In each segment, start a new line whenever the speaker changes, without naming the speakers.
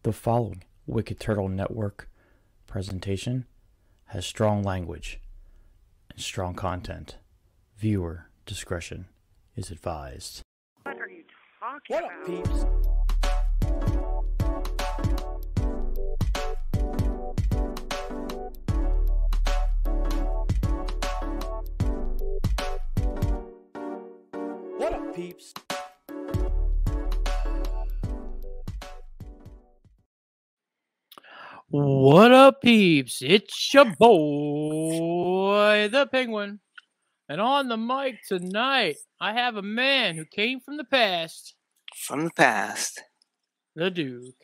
The following Wicked Turtle Network presentation has strong language and strong content. Viewer discretion is advised.
What are you talking about?
What up, peeps? What up, peeps?
What up, peeps? It's your boy, the Penguin. And on the mic tonight, I have a man who came from the past.
From the past.
The Duke.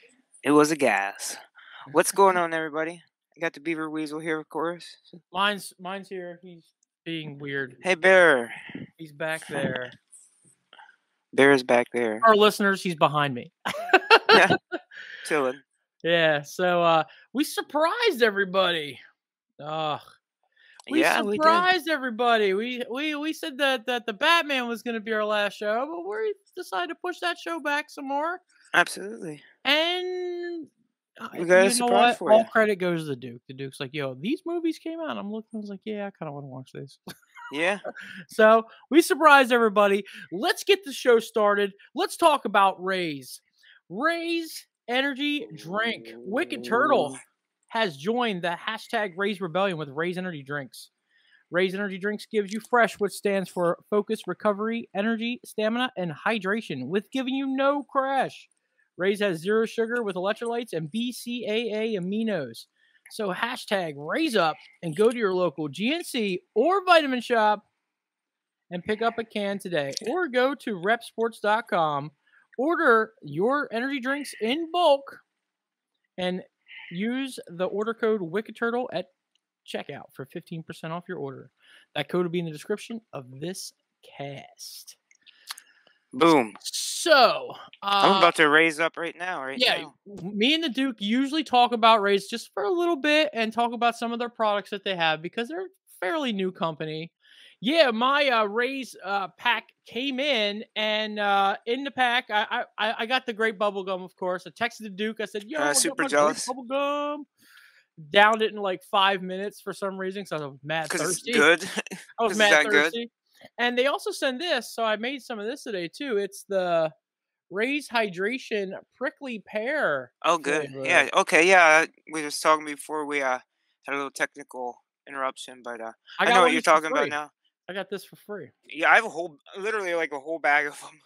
It was a gas. What's going on, everybody? I got the Beaver Weasel here, of course.
Mine's here. He's being weird.
Hey, Bear.
He's back there.
Bear's back there.
Our listeners, he's behind me.
Yeah, chilling.
Yeah, so we surprised everybody. We surprised everybody. We said that the Batman was going to be our last show, but we decided to push that show back some more.
Absolutely.
And
we got a surprise for you.
All credit goes to the Duke. The Duke's like, yo, these movies came out. I'm looking, I was like, yeah, I kind of want to watch this.
Yeah.
So we surprised everybody. Let's get the show started. Let's talk about RAZE. RAZE energy drink. Wicked Turtle has joined the hashtag RAZE Rebellion with RAZE energy drinks. RAZE energy drinks gives you fresh, which stands for focus, recovery, energy, stamina, and hydration, with giving you no crash. RAZE has zero sugar with electrolytes and BCAA aminos. So hashtag RAZE up and go to your local GNC or vitamin shop and pick up a can today. Or go to repsports.com, order your energy drinks in bulk, and use the order code WickedTurtle at checkout for 15% off your order. That code will be in the description of this cast.
Boom.
So,
I'm about to raise up right now. Now.
Me and the Duke usually talk about RAZE just for a little bit and talk about some of their products that they have because they're a fairly new company. Yeah, my RAZE pack came in, and in the pack, I got the grape bubble gum, of course. I texted the Duke. I said, yo,
super jealous.
Bubble gum. Downed it in like 5 minutes for some reason, because I was mad thirsty.
It's good.
I was mad thirsty. Good? And they also send this, so I made some of this today, too. It's the RAZE Hydration Prickly Pear.
Oh, good. Flavor. Yeah, okay, yeah. We were just talking before we had a little technical interruption, but I know what you're talking about now.
I got this for free.
Yeah, I have literally like a whole bag of them.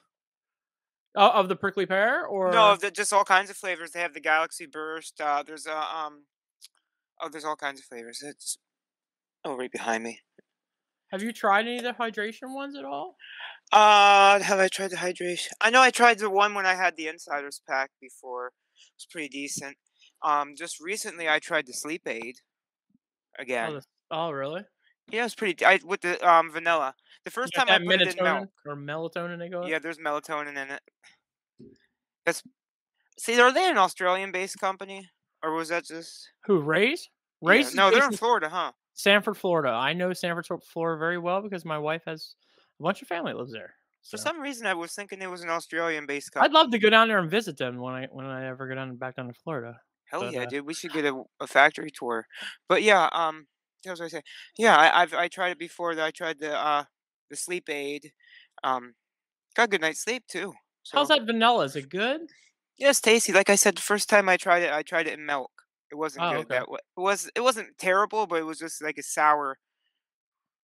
Of the prickly pear, or
no, just all kinds of flavors. They have the Galaxy Burst. There's there's all kinds of flavors. It's right behind me.
Have you tried any of the hydration ones at all?
Have I tried the hydration? I know I tried the one when I had the Insiders pack before. It was pretty decent. Just recently I tried the Sleep Aid again.
Oh, really?
Yeah, it's pretty. With the vanilla. The first time I put it in milk.
Or melatonin, they go.
Yeah, there's melatonin in it. See, are they an Australian-based company, or was that just
who? RAZE? RAZE?
Yeah. No, they're in Florida, huh?
Sanford, Florida. I know Sanford, Florida very well because my wife has a bunch of family that lives there. So.
For some reason, I was thinking it was an Australian-based company.
I'd love to go down there and visit them when I ever go back down to Florida.
Hell yeah, dude! We should get a factory tour. But yeah, what was I say? Yeah, I tried it before. I tried the Sleep Aid. Got a good night's sleep too. So.
How's that vanilla? Is it good?
Yeah, it's tasty. Like I said, the first time I tried it in milk. It wasn't good.
Okay.
It wasn't terrible, but it was just like a sour.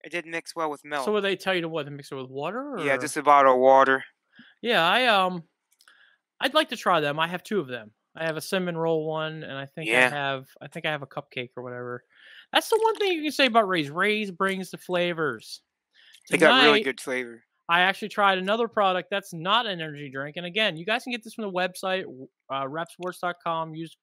It didn't mix well with milk.
So would they tell you to mix it with water? Or?
Yeah, just a bottle of water.
Yeah, I'd like to try them. I have 2 of them. I have a cinnamon roll one, and I think I have a cupcake or whatever. That's the one thing you can say about RAZE. RAZE brings the flavors.
They got really good flavor.
I actually tried another product that's not an energy drink. And again, you guys can get this from the website, repsports.com. Use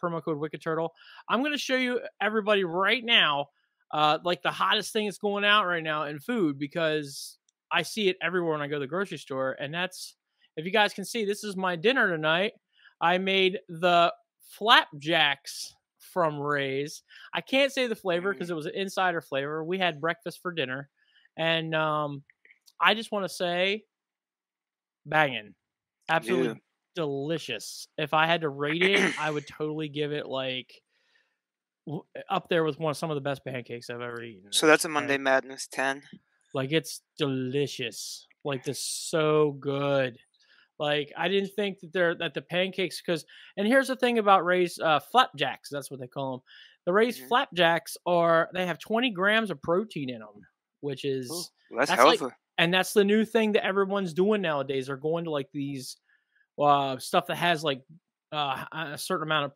promo code WickedTurtle. I'm going to show you everybody right now, like the hottest thing that's going out right now in food, because I see it everywhere when I go to the grocery store. And that's, if you guys can see, this is my dinner tonight. I made the flapjacks from RAZE. I can't say the flavor because it was an insider flavor. We had breakfast for dinner, and I just want to say, banging, absolutely delicious. If I had to rate it, I would totally give it like up there with some of the best pancakes I've ever eaten.
So that's a
right?
Monday Madness 10.
Like it's delicious. Like this so good. Like I didn't think that the pancakes and here's the thing about RAZE flapjacks. That's what they call them. The RAZE flapjacks they have 20 grams of protein in them, which is
That's healthy.
and that's the new thing that everyone's doing nowadays. They're going to like these stuff that has like a certain amount of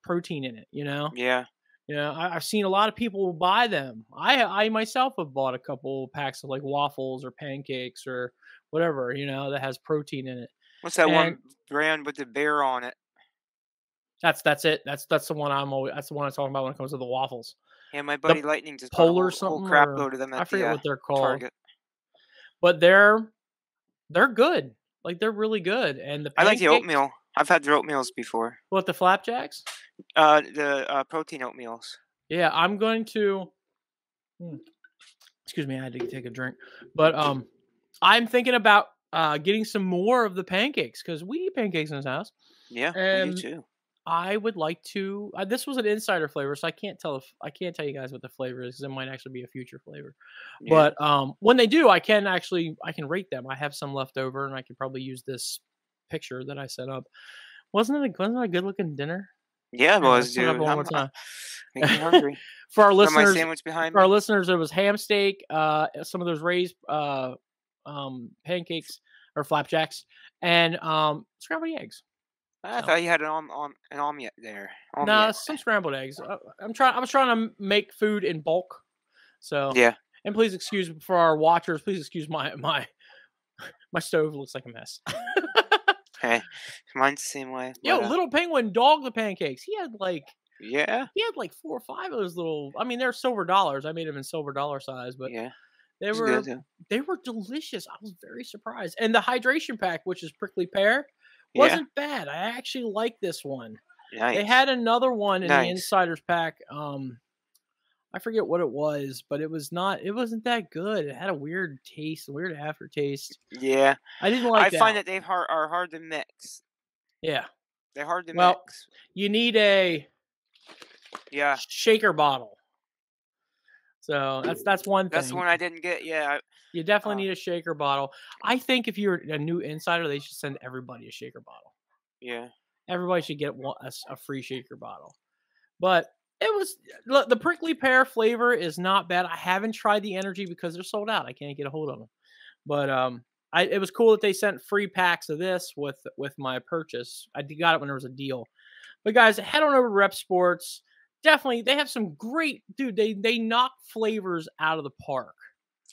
protein in it. You know.
Yeah.
I've seen a lot of people buy them. I myself have bought a couple packs of like waffles or pancakes or whatever, that has protein in it.
What's that one brand with the bear on it?
That's it. That's the one that's the one I'm talking about when it comes to the waffles.
Yeah, my buddy Lightning just
Polar
bought a whole
something.
crap load of them at
I forget what they're called.
Target.
But they're good. Like they're really good. And
I like the oatmeal. I've had their oatmeals before.
What, the flapjacks?
The protein oatmeals.
Yeah, I'm going to. Excuse me, I had to take a drink. But I'm thinking about getting some more of the pancakes because we eat pancakes in this house.
Yeah,
and
me too.
I would like to. This was an insider flavor, so I can't tell you guys what the flavor is because it might actually be a future flavor. Yeah. But when they do, I can rate them. I have some left over, and I could probably use this picture that I set up. Wasn't it a good looking dinner?
Yeah, it was, dude.
I'm
hungry.
For our listeners,
my sandwich behind
for our listeners, it was ham steak, some of those RAZE pancakes or flapjacks, and scrambled eggs.
I thought you had an omelet there.
No, some scrambled eggs. I was trying to make food in bulk. So
yeah.
And please excuse for our watchers. Please excuse my stove looks like a mess.
Hey, mine's the same way.
Yo, Little Penguin dogged the pancakes. He had like 4 or 5 of those little. I mean, they're silver dollars. I made them in silver dollar size, but
yeah,
they were delicious. I was very surprised. And the hydration pack, which is prickly pear, wasn't bad. I actually like this one.
Nice.
They had another one in the insiders pack. I forget what it was, but it wasn't that good. It had a weird taste, a weird aftertaste.
Yeah.
I didn't like that.
I find that they are hard to mix.
Yeah.
They're hard to mix.
You need a shaker bottle. So that's one thing.
That's the one I didn't get. Yeah.
You definitely need a shaker bottle. I think if you're a new insider, they should send everybody a shaker bottle.
Yeah.
Everybody should get a free shaker bottle. But the prickly pear flavor is not bad. I haven't tried the energy because they're sold out. I can't get a hold of them. But it was cool that they sent free packs of this with my purchase. I got it when there was a deal. But guys, head on over to Rep Sports. Definitely, they have some great They knock flavors out of the park.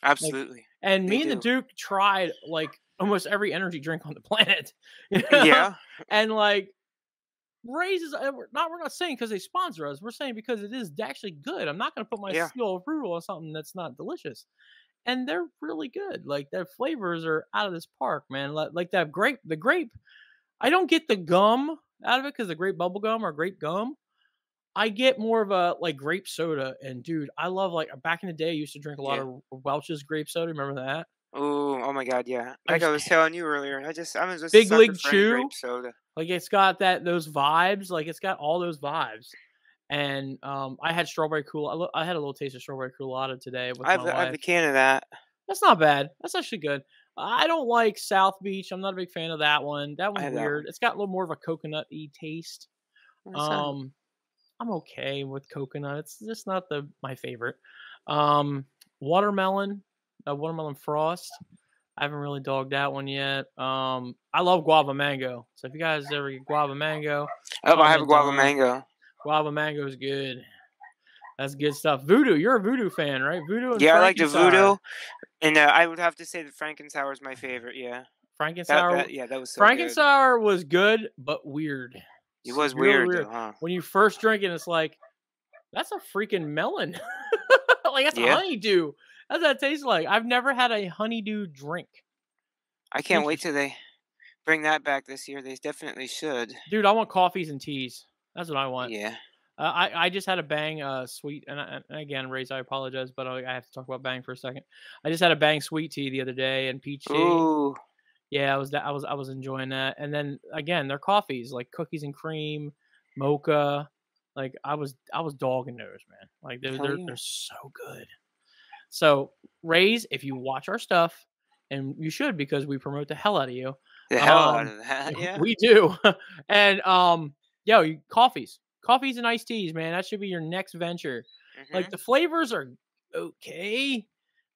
Absolutely.
And me and the Duke tried like almost every energy drink on the planet. Yeah. And like RAZE is we're not saying because they sponsor us. We're saying because it is actually good. I'm not going to put my seal of approval on something that's not delicious. And they're really good. Like their flavors are out of this park, man. Like that the grape. I don't get the gum out of it because the grape bubble gum or grape gum. I get more of a like grape soda. And dude, I love back in the day, I used to drink a lot of Welch's grape soda. Remember that?
Oh my God, yeah. Like I was telling you earlier, I'm just
Big League
Chew grape soda.
Like it's got those vibes. Like it's got all those vibes. And I had strawberry Colada. I had a little taste of strawberry Colada today with my wife.
I have a can of that.
That's not bad. That's actually good. I don't like South Beach. I'm not a big fan of that one. That one's weird. It's got a little more of a coconut-y taste. I'm okay with coconut. It's just not my favorite. Watermelon frost. I haven't really dogged that one yet. I love guava mango. So if you guys ever get guava mango,
I have a guava mango.
Guava mango is good. That's good stuff. Voodoo, you're a Voodoo fan, right? Voodoo. And
I like the Voodoo, and I would have to say the Frankensour is my favorite. Yeah,
Frankensour.
That was so
Frankensour was good, but weird.
It was weird. Though, huh?
When you first drink it, it's like that's a freaking melon. Like that's a honeydew. That's what it tastes like. I've never had a honeydew drink.
I can't wait till they bring that back this year. They definitely should.
Dude, I want coffees and teas. That's what I want.
Yeah.
I just had a Bang sweet, and again, RAZE, I apologize, but I have to talk about Bang for a second. I just had a Bang sweet tea the other day and peach tea.
Ooh.
Yeah, I was enjoying that. And then again, their coffees like cookies and cream, mocha. Like I was dogging those, man. Like
Hell yeah.
they're so good. So Raze, if you watch our stuff, and you should because we promote the hell out of you.
The hell out of that, yeah.
We do. And coffees and iced teas, man. That should be your next venture. Like the flavors are okay,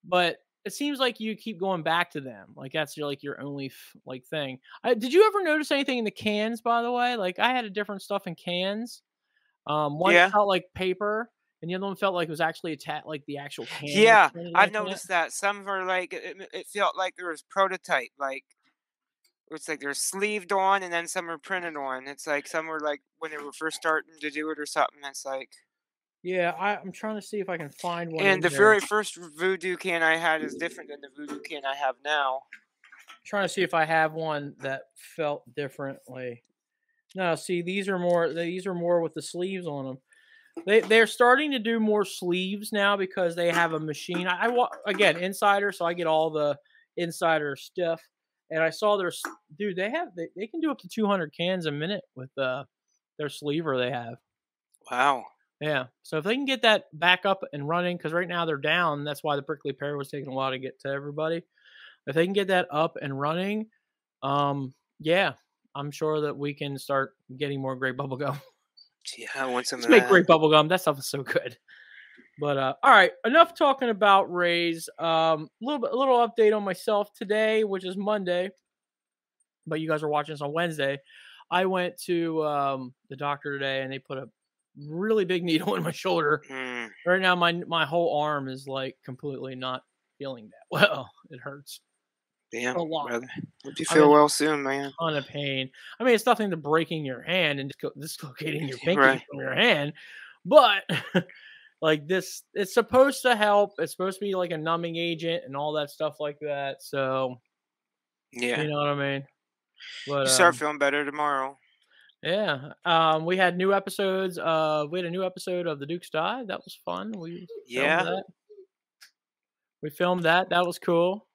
but it seems like you keep going back to them. Like that's your only thing. Did you ever notice anything in the cans, by the way? Like I had a different stuff in cans. One
Yeah.
felt like paper, and the other one felt like it was actually like the actual can.
Yeah,
was
I've
printed in it.
noticed that. Some were like it felt like there was prototype, like it's like they're sleeved on, and then some are printed on. It's like some were like when they were first starting to do it or something. It's like,
Yeah, I'm trying to see if I can find one.
and
in
the
there.
very first Voodoo can I had is different than the Voodoo can I have now.
Trying to see if I have one that felt differently. No, see, these are more with the sleeves on them. They're starting to do more sleeves now because they have a machine. Again, insider, so I get all the insider stuff. And I saw dude, they can do up to 200 cans a minute with their sleever they have.
Wow.
Yeah. So if they can get that back up and running, because right now they're down, that's why the prickly pear was taking a while to get to everybody. If they can get that up and running, yeah, I'm sure that we can start getting more great bubble gum.
Yeah, I want some
Let's
of
make
that.
great bubble gum. That stuff is so good. But all right, enough talking about RAZE. Little update on myself today, which is Monday, but you guys are watching this on Wednesday. I went to the doctor today, and they put a really big needle in my shoulder. Right now, my whole arm is like completely not feeling that well. It hurts.
Damn,
a lot.
brother. Hope you feel well soon, man.
Ton of pain. I mean, it's nothing to breaking your hand and dislocating your pinky
Right.
from your hand, but like this, it's supposed to help. It's supposed to be like a numbing agent and all that stuff like that. So,
Yeah.
you know what I mean? But
You start feeling better tomorrow.
yeah. We had new episodes. We had a new episode of The Duke's Die. That was fun. We filmed that. We filmed that. That was cool.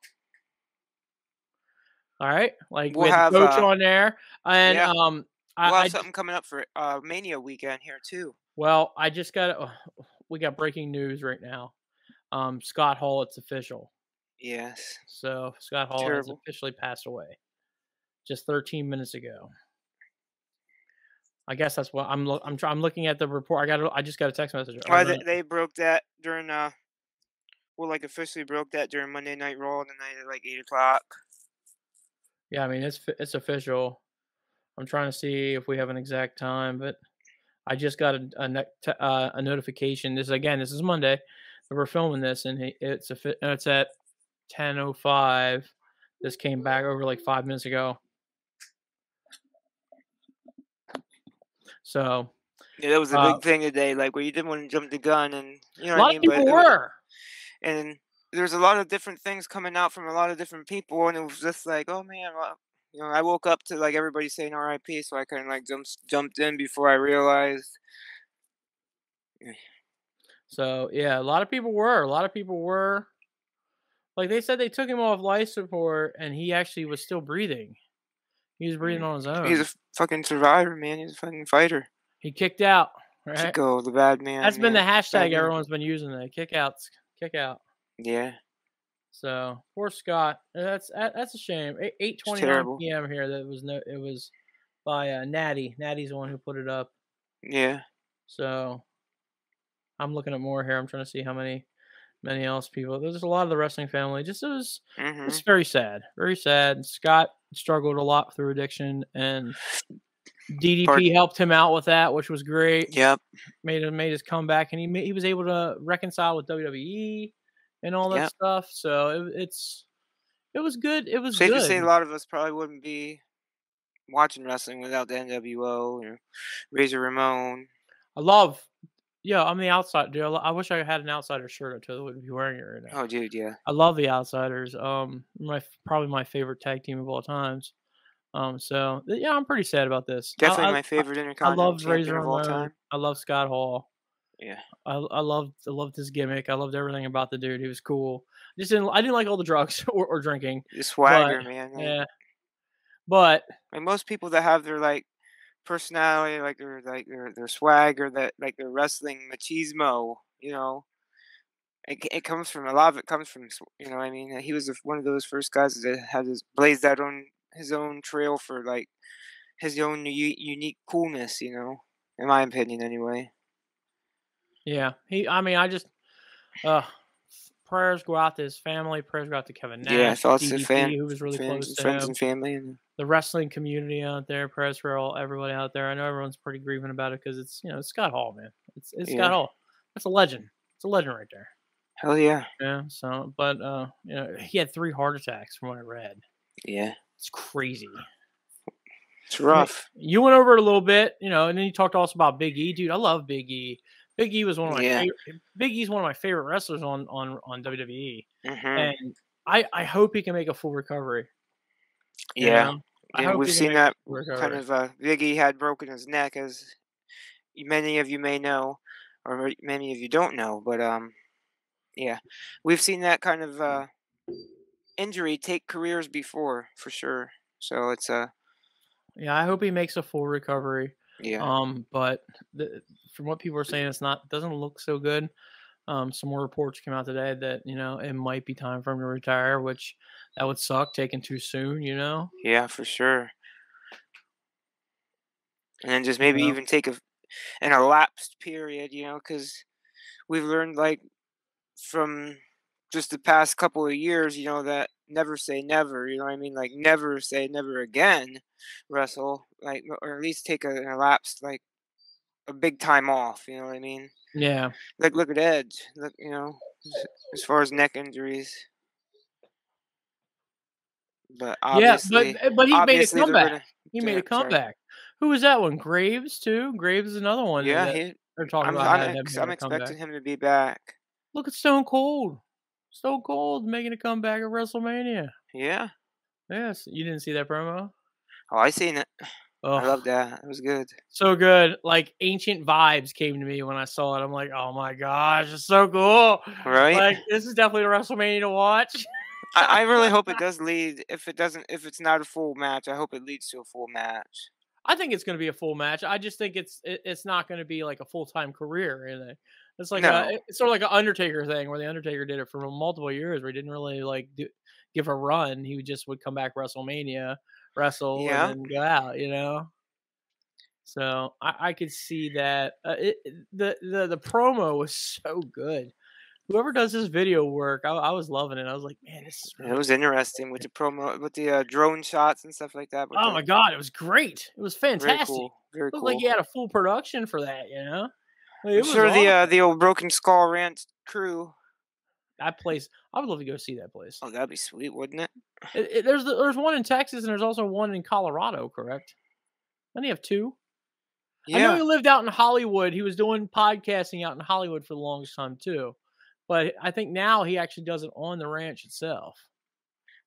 All right, like
We'll
we had
have,
the coach on there, and
yeah. We'll have
I
something coming up for Mania weekend here too.
well, I just got we got breaking news right now. Scott Hall, it's official.
Yes.
So Scott Hall has officially passed away, just 13 minutes ago. I guess that's what I'm looking at the report. I just got a text message.
They broke that during like officially broke that during Monday Night Raw tonight at like 8 o'clock.
Yeah, I mean it's official. I'm trying to see if we have an exact time, but I just got a notification. This is Monday. So we're filming this, and it's at 10:05. This came back over like 5 minutes ago. So
yeah, that was a big thing today. Like where you didn't want to jump the gun, and you know
a lot of people were.
And there's a lot of different things coming out from a lot of different people, and it was just like, oh man, well, you know, I woke up to like everybody saying R.I.P., so I kind of like jumped in before I realized.
So yeah, a lot of people were. Like they said, they took him off life support, and he actually was still breathing. He was breathing on his own.
He's a fucking survivor, man. He's a fucking fighter.
He kicked out. Right?
Chico, the bad man.
That's been the hashtag everyone's been using. That kick out.
Yeah.
So poor Scott. That's a shame. 8:29 p.m. here. It was by Natty. Natty's the one who put it up.
Yeah.
So I'm looking at more here. I'm trying to see how many else people. There's a lot of the wrestling family. Just it's very sad. Very sad. Scott struggled a lot through addiction, and DDP helped him out with that, which was great.
Yep.
Made his comeback, and he was able to reconcile with WWE and all that stuff. So it was good. It was
safe
good.
to say a lot of us probably wouldn't be watching wrestling without the NWO or Razor Ramon.
I'm the outside dude. I wish I had an outsider shirt. I totally would be wearing it right now.
Oh, dude, yeah.
I love the Outsiders. Probably my favorite tag team of all times. So yeah, I'm pretty sad about this.
Definitely my favorite Intercontinental champion of all time.
I love Scott Hall.
Yeah.
I loved his gimmick. I loved everything about the dude. He was cool. I didn't like all the drugs or drinking.
The swagger, man.
Yeah. But
Like most people that have their like personality, like their swag or that like their wrestling machismo, it comes from a lot of it comes from what I mean. He was one of those first guys that had blazed out on his own trail for like his own unique coolness, in my opinion, anyway.
yeah, I mean, uh, prayers go out to his family. Prayers go out to Kevin
Yeah,
Nash,
thoughts to
DDP, who was really
fans,
close
and
to
friends
him.
and family, and
The wrestling community out there. Prayers for everybody out there. I know everyone's pretty grieving about it because it's it's Scott Hall, man. It's Scott
yeah,
Hall. That's a legend. It's a legend right there.
hell yeah,
Yeah. So, but he had 3 heart attacks from what I read.
yeah,
It's crazy.
it's rough.
You went over it a little bit, and then you talked to us about Big E, dude. I love Big E. Big E was one of my
Yeah,
favorite. Big E's one of my favorite wrestlers on WWE,
hmm
and I hope he can make a full recovery. You
yeah,
know, I
yeah.
hope
We've
he can
seen
make a
that
full
kind
recovery.
of. Biggie had broken his neck, as many of you may know, or many of you don't know, but yeah, we've seen that kind of injury take careers before for sure. So it's
Yeah, I hope he makes a full recovery.
yeah,
But from what people are saying, doesn't look so good. Some more reports came out today that it might be time for him to retire, which that would suck taking too soon.
yeah, for sure. And then just maybe
Yeah.
even take an elapsed period, because we've learned like from just the past couple of years, that never say never, you know what I mean? Like never say never again, wrestle, like, or at least take an elapsed, like a big time off, you know what I mean?
Yeah.
Like look at Edge, look, as far as neck injuries, but
Yeah,
obviously,
but he made a
they're
comeback.
gonna.
He made a
Sorry.
comeback. Who was that one? Graves too. Graves is another one
Yeah,
that they're talking
I'm
about
I'm
having him
ex-
making
I'm
a comeback.
expecting him to be back.
Look at Stone Cold. Stone Cold making a comeback at WrestleMania.
Yeah.
Yes, you didn't see that promo?
Oh, I seen it. I love
Oh,
that. It was good.
so good. Like ancient vibes came to me when I saw it. I'm like, oh my gosh, it's so cool.
Right?
Like this is definitely a WrestleMania to watch.
I really hope it does lead. If it's not a full match, I hope it leads to a full match.
I think it's going to be a full match. I just think it's not going to be like a full time career. It's like
No.
it's sort of like an Undertaker thing where the Undertaker did it for multiple years where he didn't really like give a run. He would come back WrestleMania, wrestle, and
Yeah.
then go out. So I could see that. The promo was so good. Whoever does this video work, I was loving it. I was like, man, this is
It
really
was
cool.
interesting with the promo, with the drone shots and stuff like that. With
Oh
the
my god, it was great. It was
very
fantastic.
cool, very
Looked like
cool.
he had a full production for that. Like,
I'm
it was
sure
awesome.
the old Broken Skull Ranch crew.
That place, I would love to go see that place.
Oh, that'd be sweet, wouldn't it?
There's one in Texas and there's also one in Colorado, correct? Don't you have 2? I know he
Yeah.
lived out in Hollywood. He was doing podcasting out in Hollywood for the longest time too. But I think now he actually does it on the ranch itself.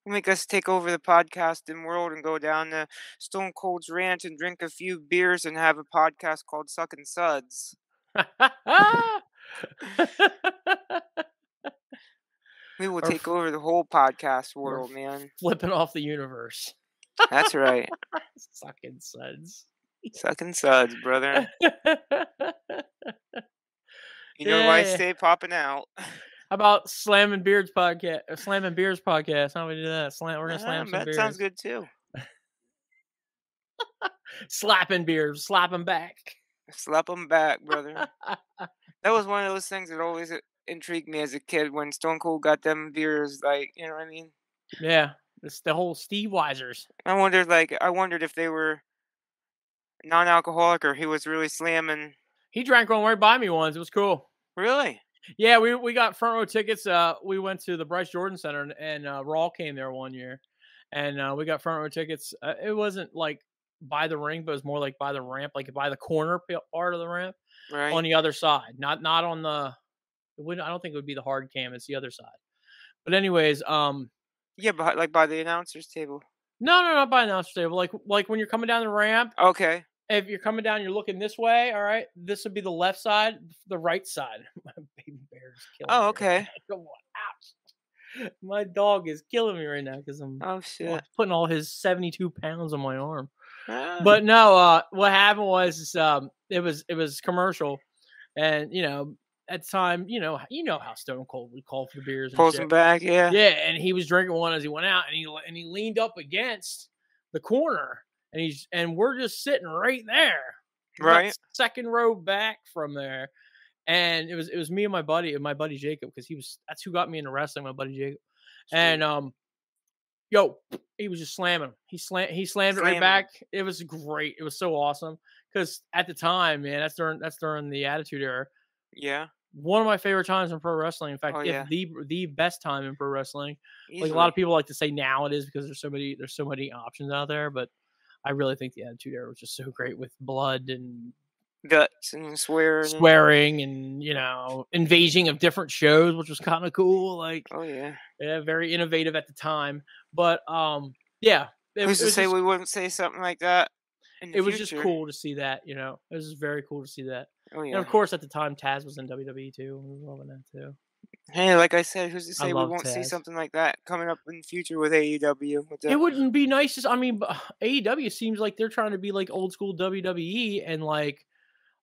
Make us take over the podcasting world and go down to Stone Cold's Ranch and drink a few beers and have a podcast called Suckin' Suds. We will
Or
take over the whole podcast
we're
world, man.
flipping off the universe.
That's right.
Sucking suds.
Suckin' Suds, brother. You know why I
Yeah.
stay popping out.
How about Slamming Beards podcast? Slamming Beers podcast. How do we do that? We're gonna slam some
That sounds
beers.
good too.
Slapping beers. Slap them back.
Slap 'em back, brother. That was one of those things that always intrigued me as a kid when Stone Cold got them beers, like, you know what I mean?
Yeah. It's the whole Steve Weisers.
I wondered if they were non-alcoholic or he was really slamming.
He drank one right by me once. It was cool.
Really?
Yeah, we got front row tickets. We went to the Bryce Jordan Center and Raw came there one year, and we got front row tickets. It wasn't like by the ring, but it was more like by the ramp, like by the corner part of the ramp
Right?
on the other side, not on the. I don't think it would be the hard cam. It's the other side. But anyways,
Yeah, but like by the announcer's table.
no, not by announcer table. Like when you're coming down the ramp,
Okay.
if you're coming down, you're looking this way. All right, this would be the left side, the right side. My baby bear is killing
Oh,
me.
okay.
Come on, ouch. My dog is killing me right now because I'm
Oh shit.
putting all his 72 pounds on my arm.
Ah,
But no, what happened was it was commercial, and at the time, how Stone Cold would call for the beers and
pulls him
shit.
back. Yeah.
Yeah, and he was drinking one as he went out, and he leaned up against the corner, and we're just sitting right there, about
Right.
second row back from there, and it was me and my buddy Jacob, because that's who got me into wrestling, my buddy Jacob, and yo, he was just slamming him. He slammed it right
Slamming him.
back. It was great. It was so awesome because at the time, man, that's during the Attitude Era.
Yeah.
One of my favorite times in pro wrestling. In fact,
Oh
if
yeah.
the best time in pro wrestling. Like a
Easily.
lot of people like to say now it is, because there's so many options out there. But I really think the Attitude Era was just so great, with blood and
Guts and swearing.
swearing and invasion of different shows, which was kind of cool. Like,
Oh yeah.
yeah, very innovative at the time. But yeah,
Who's to
was
say
just,
we wouldn't say something like that in the
it was
future?
just cool to see that. It was just very cool to see that.
Oh
And
yeah.
of course, at the time, Taz was in WWE too. We were loving that too.
Hey, like I said, who's to
I
say we
love
won't see
Taz.
something like that coming up in the future with AEW? With
It
the,
wouldn't be nice. I mean, AEW seems like they're trying to be like old school WWE and like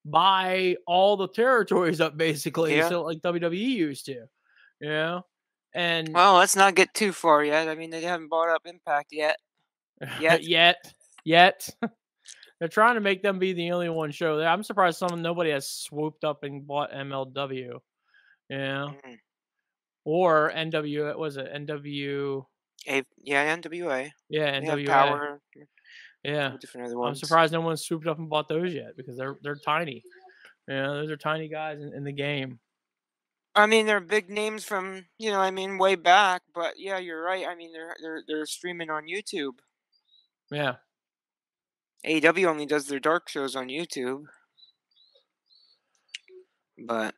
buy all the territories up, basically,
yeah.
so like WWE used to, and
Well, let's not get too far yet. I mean, they haven't bought up Impact yet.
yet. They're trying to make them be the only one show there. I'm surprised nobody has swooped up and bought MLW,
Mm.
or NW. Was it NW?
Yeah, NWA.
Yeah,
They have
NWA.
Power.
Yeah,
Different other
I'm
ones.
surprised no one's swooped up and bought those yet, because they're tiny. Those are tiny guys in the game.
I mean, they're big names from way back. But yeah, you're right. I mean, they're streaming on YouTube.
Yeah.
AEW only does their dark shows on YouTube. But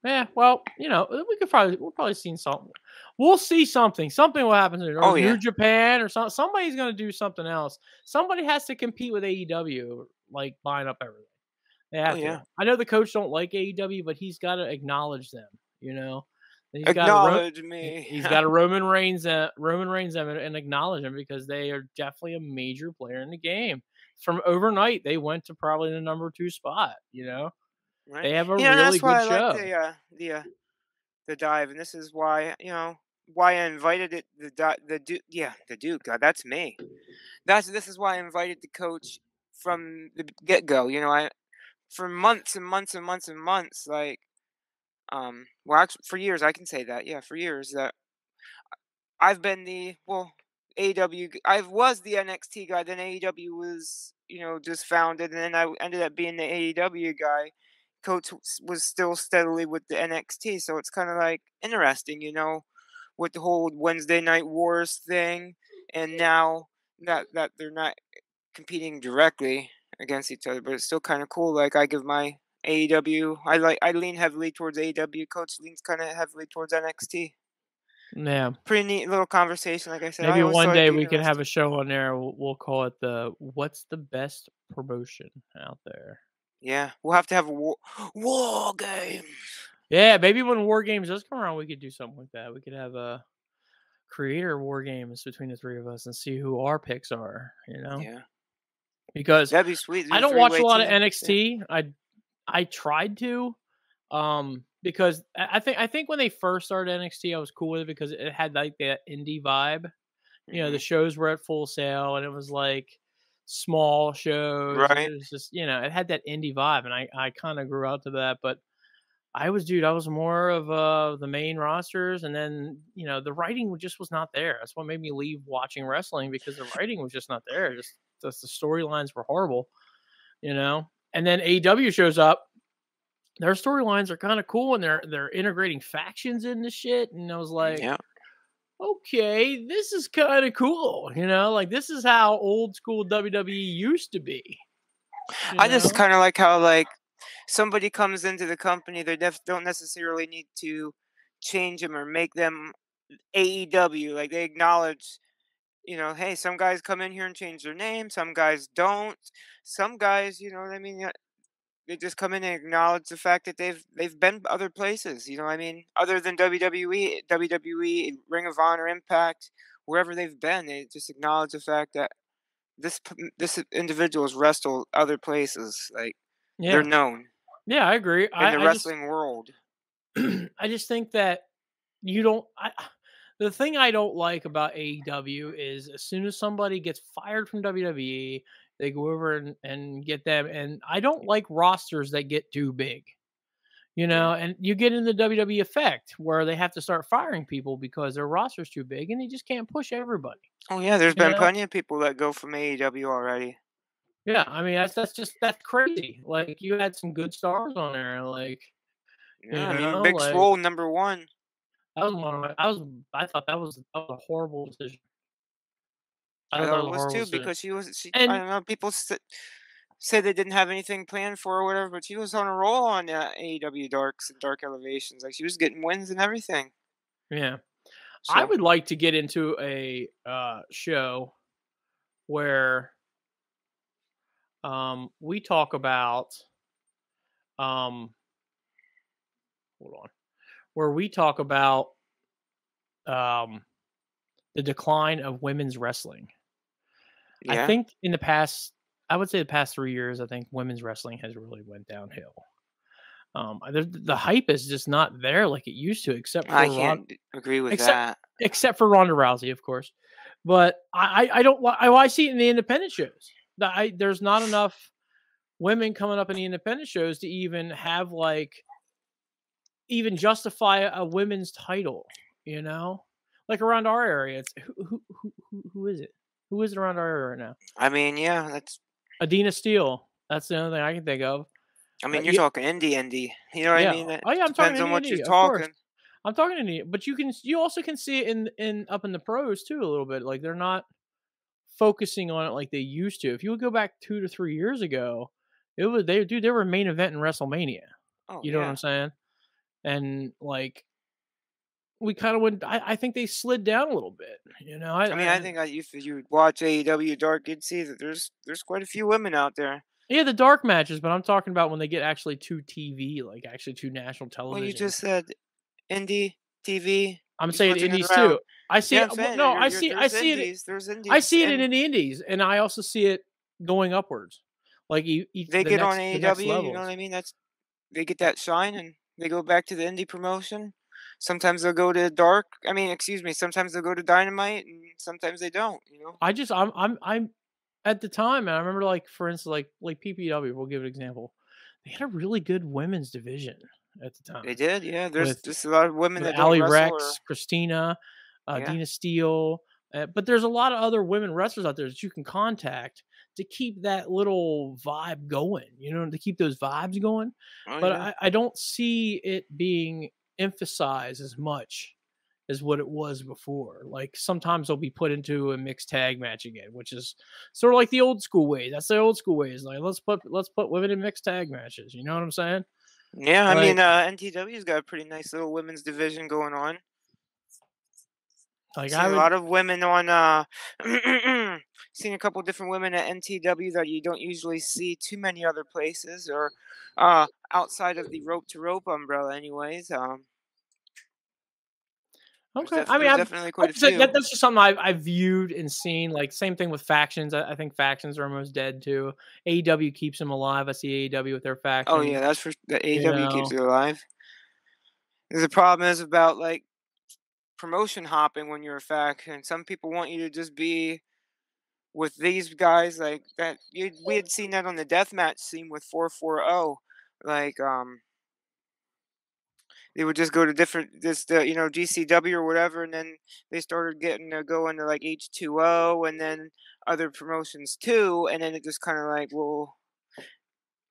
Yeah, well, we'll probably see something. We'll see something. Something will happen to it. Or
Oh,
New
yeah.
Japan or something. Somebody's going to do something else. Somebody has to compete with AEW, like buying up everything. They have
yeah.
to. I know the coach don't like AEW, but he's got to acknowledge them. He's
Acknowledge me.
He's got a Roman Reigns them and acknowledge them, because they are definitely a major player in the game. From overnight, they went to probably the number 2 spot.
Right.
They have a really
that's why
good show.
I like the dive, and this is why why I invited it. The Duke. God, that's me. This is why I invited the coach from the get go. For months and months and months and months, like well, actually, for years, I can say that. Yeah, for years that I've been AEW. I was the NXT guy. Then AEW was just founded, and then I ended up being the AEW guy. Coach was still steadily with the NXT, so it's kind of like interesting, with the whole Wednesday Night Wars thing, and now that they're not competing directly against each other, but it's still kind of cool. Like I give my AEW, I lean heavily towards AEW. Coach leans kind of heavily towards NXT.
Yeah.
Pretty neat little conversation, like I said.
Maybe one day we can have a show on there. We'll call it what's the best promotion out there?
Yeah, we'll have to have a war game.
Yeah, maybe when War Games does come around, we could do something like that. We could have a creator War Games between the 3 of us and see who our picks are.
Yeah,
because
that'd be sweet.
I don't watch a lot of NXT. Yeah. I tried to, because I think when they first started NXT, I was cool with it because it had like that indie vibe. The shows were at Full Sail, and it was like small shows.
Right.
It was just, it had that indie vibe, and I kind of grew out to that. But I was more of the main rosters, and then the writing just was not there. That's what made me leave watching wrestling, because the writing was just not there. Just the storylines were horrible, And then AEW shows up. Their storylines are kind of cool, and they're integrating factions into shit. And I was like,
yeah.
Okay, this is kind of cool. Like this is how old school WWE used to be.
I just kind of like how somebody comes into the company, they don't necessarily need to change them or make them AEW. Like they acknowledge, hey, some guys come in here and change their name, some guys don't. Some guys, what I mean, they just come in and acknowledge the fact that they've been other places. You know what I mean? Other than WWE, Ring of Honor, Impact, wherever they've been, they just acknowledge the fact that this individual has wrestled other places. Like they're
Yeah.
known
Yeah, I agree.
in the
I just
wrestling world.
I just think that you don't. The thing I don't like about AEW is as soon as somebody gets fired from WWE, they go over and get them. And I don't like rosters that get too big,
Yeah.
and you get in the WWE effect where they have to start firing people because their roster's too big and they just can't push everybody.
Oh yeah, there's
You
been
know?
plenty of people that go from AEW already.
Yeah, I mean that's crazy. Like you had some good stars on there, like
Yeah, I mean Big Swole #1.
that was one of my. I thought that was a horrible decision. I
I
thought that
thought
was
it
a
was
horrible
too
decision.
because she I
And
don't know, people say they didn't have anything planned for her or whatever, but she was on a roll on AEW Darks and Dark Elevations. Like she was getting wins and everything.
yeah, I
So
would like to get into a show where we talk about um hold on, where we talk about um the decline of women's wrestling. I
yeah,
think in the past, I would say the past 3 years, I think women's wrestling has really went downhill. The hype is just not there like it used to,
I can't agree with
except
that.
except for Ronda Rousey, of course. But I don't I see it in the independent shows. There's not enough women coming up in the independent shows to even have even justify a women's title, you know? Like around our area, it's who is it? Who is it around our area right now?
I mean, yeah, that's.
Adina Steele. That's the only thing I can think of.
I mean, you're
Yeah,
talking indie. You know what I
yeah.
mean? It
Oh yeah, I'm talking
depends on what you're
indie, of course.
talking.
I'm talking indie, but you also can see it in up in the pros too a little bit. Like they're not focusing on it like they used to. If you would go back 2 to 3 years ago, they were main event in WrestleMania.
Oh
You know what
yeah.
I'm saying? And like we kind of went. I think they slid down a little bit.
I mean, I think if you watch AEW Dark, you'd see that there's quite a few women out there.
Yeah, the dark matches, but I'm talking about when they get actually to TV, like actually to national
Well, you
television.
just said indie TV.
I'm
You're
saying
switching it
indies
around.
too. I see
Yeah,
it.
I'm
Well,
saying
no, I
there's
see it.
indies. There's
I
indies,
see it
and
in the indies, and I also see it going upwards, like
they
the
get on
next
AEW. You know what
levels.
I mean? They get that shine, and they go back to the indie promotion. Sometimes they'll go to Dark. I mean, excuse me. Sometimes they'll go to Dynamite, and sometimes they don't. You know?
I'm at the time, and I remember like for instance, like PPW. We'll give an example. They had a really good women's division at the
They
time
did. Yeah. There's
with
just a lot of women that don't
Ali
wrestle, or
Rex, Christina,
yeah.
Dina Steele. But there's a lot of other women wrestlers out there that you can contact to keep that little vibe going, to keep those vibes going.
Oh
But
yeah.
I don't see it being emphasized as much as what it was before. Like sometimes they'll be put into a mixed tag match again, which is sort of like the old school way. That's the old school ways. Like let's put women in mixed tag matches. You know what I'm saying?
Yeah, I mean,
Like
NTW's got a pretty nice little women's division going on.
like
Seen
I
a
would
lot of women on, seen a couple different women at NTW that you don't usually see too many other places, or outside of the rope to rope umbrella, anyways.
Okay. I mean,
There's definitely quite
like
a
I said,
few.
that's just something I've viewed and seen. Like same thing with factions. I think factions are almost dead too. AEW keeps them alive. I see AEW with their
Oh yeah,
factions.
that's for the
You
AEW keeps
know,
it alive. The problem is about like promotion hopping when you're a faction. Some people want you to just be with these guys like that. We had seen that on the deathmatch scene with 440. Like they would just go to different GCW or whatever, and then they started getting to go into like H2O and then other promotions too, and then it just kind of like, well,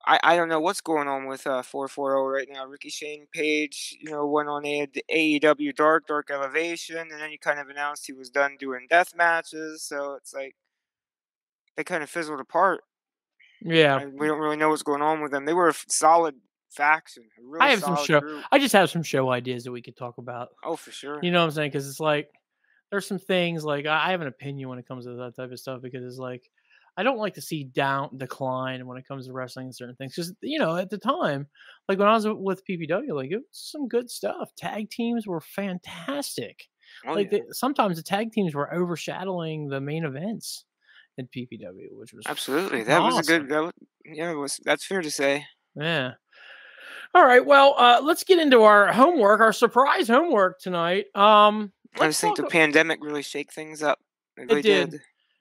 I don't know what's going on with 440 right now. Ricky Shane Page, went on AEW Dark Elevation, and then he kind of announced he was done doing death matches, so it's like they kind of fizzled apart.
yeah.
We don't really know what's going on with them. They were a solid faction, a
I
really
have some
solid
show.
group.
I just have some show ideas that we could talk about.
Oh, for sure.
You know what I'm saying? Because it's like there's some things like I have an opinion when it comes to that type of stuff because it's like I don't like to see decline when it comes to wrestling and certain things because at the time, like when I was with PPW, like it was some good stuff. Tag teams were fantastic.
Oh
Like
yeah,
sometimes the tag teams were overshadowing the main events in PPW, which was
absolutely.
freaking
That was a
awesome.
good. Yeah, that's fair to say.
Yeah. All right. Well, let's get into our homework, our surprise homework tonight.
I
Let's
just think
talk.
the pandemic really shake things up. It
It
really
did.
did.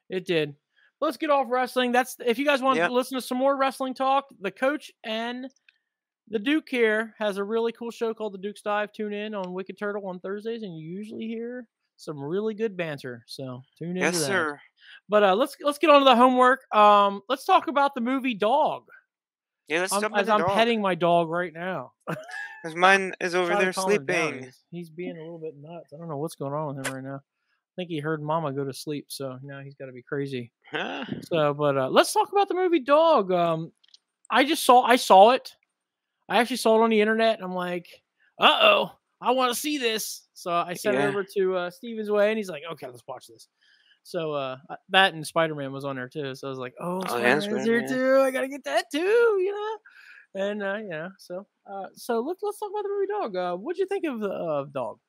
It did. Let's get off wrestling. That's if you guys want to
Yep.
listen to some more wrestling talk. The coach and the Duke here has a really cool show called The Duke's Dive. Tune in on Wicked Turtle on Thursdays, and you usually hear some really good banter. So tune into
Yes,
that.
sir.
But let's get on to the homework. Let's talk about the movie Dog.
Yeah, let's jump
As
into
I'm
dog.
petting my dog right now.
'Cause mine is over
Try to
there
calm him down.
sleeping.
He's being a little bit nuts. I don't know what's going on with him right now. I think he heard Mama go to sleep, so now he's got to be crazy.
Huh?
So, but let's talk about the movie Dog. I saw it. I actually saw it on the internet, and I'm like, I want to see this. So I sent it
Yeah.
over to Steven's way, and he's like, okay, let's watch this. So that and Spider-Man was on there too. So I was like,
yeah,
Spider-Man's here
Spider-Man.
too. I gotta get that too, And so let's talk about the movie Dog. What'd you think of Dog?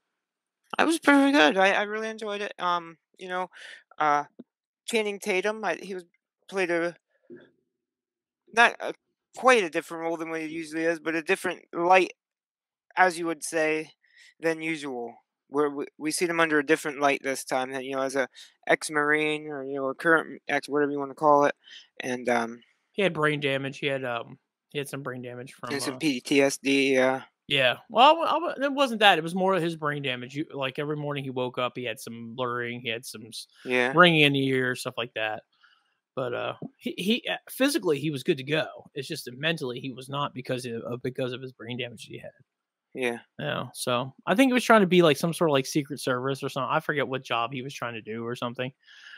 I was pretty good. I really enjoyed it. Uh, Channing Tatum. He was played a not a, quite a different role than what he usually is, but a different light, as you would say, than usual. Where we see him under a different light this time, than as a ex-marine or a current ex, whatever you want to call it, and
He had brain damage. He had some brain damage from
and some PTSD.
yeah. Well, it wasn't that. It was more of his brain damage. Like every morning he woke up, he had some blurring, he had some
Yeah.
ringing in the ear, stuff like that. But he physically he was good to go. It's just that mentally he was not because of his brain damage he had.
Yeah.
Yeah. So I think he was trying to be like some sort of like Secret Service or something. I forget what job he was trying to do or something.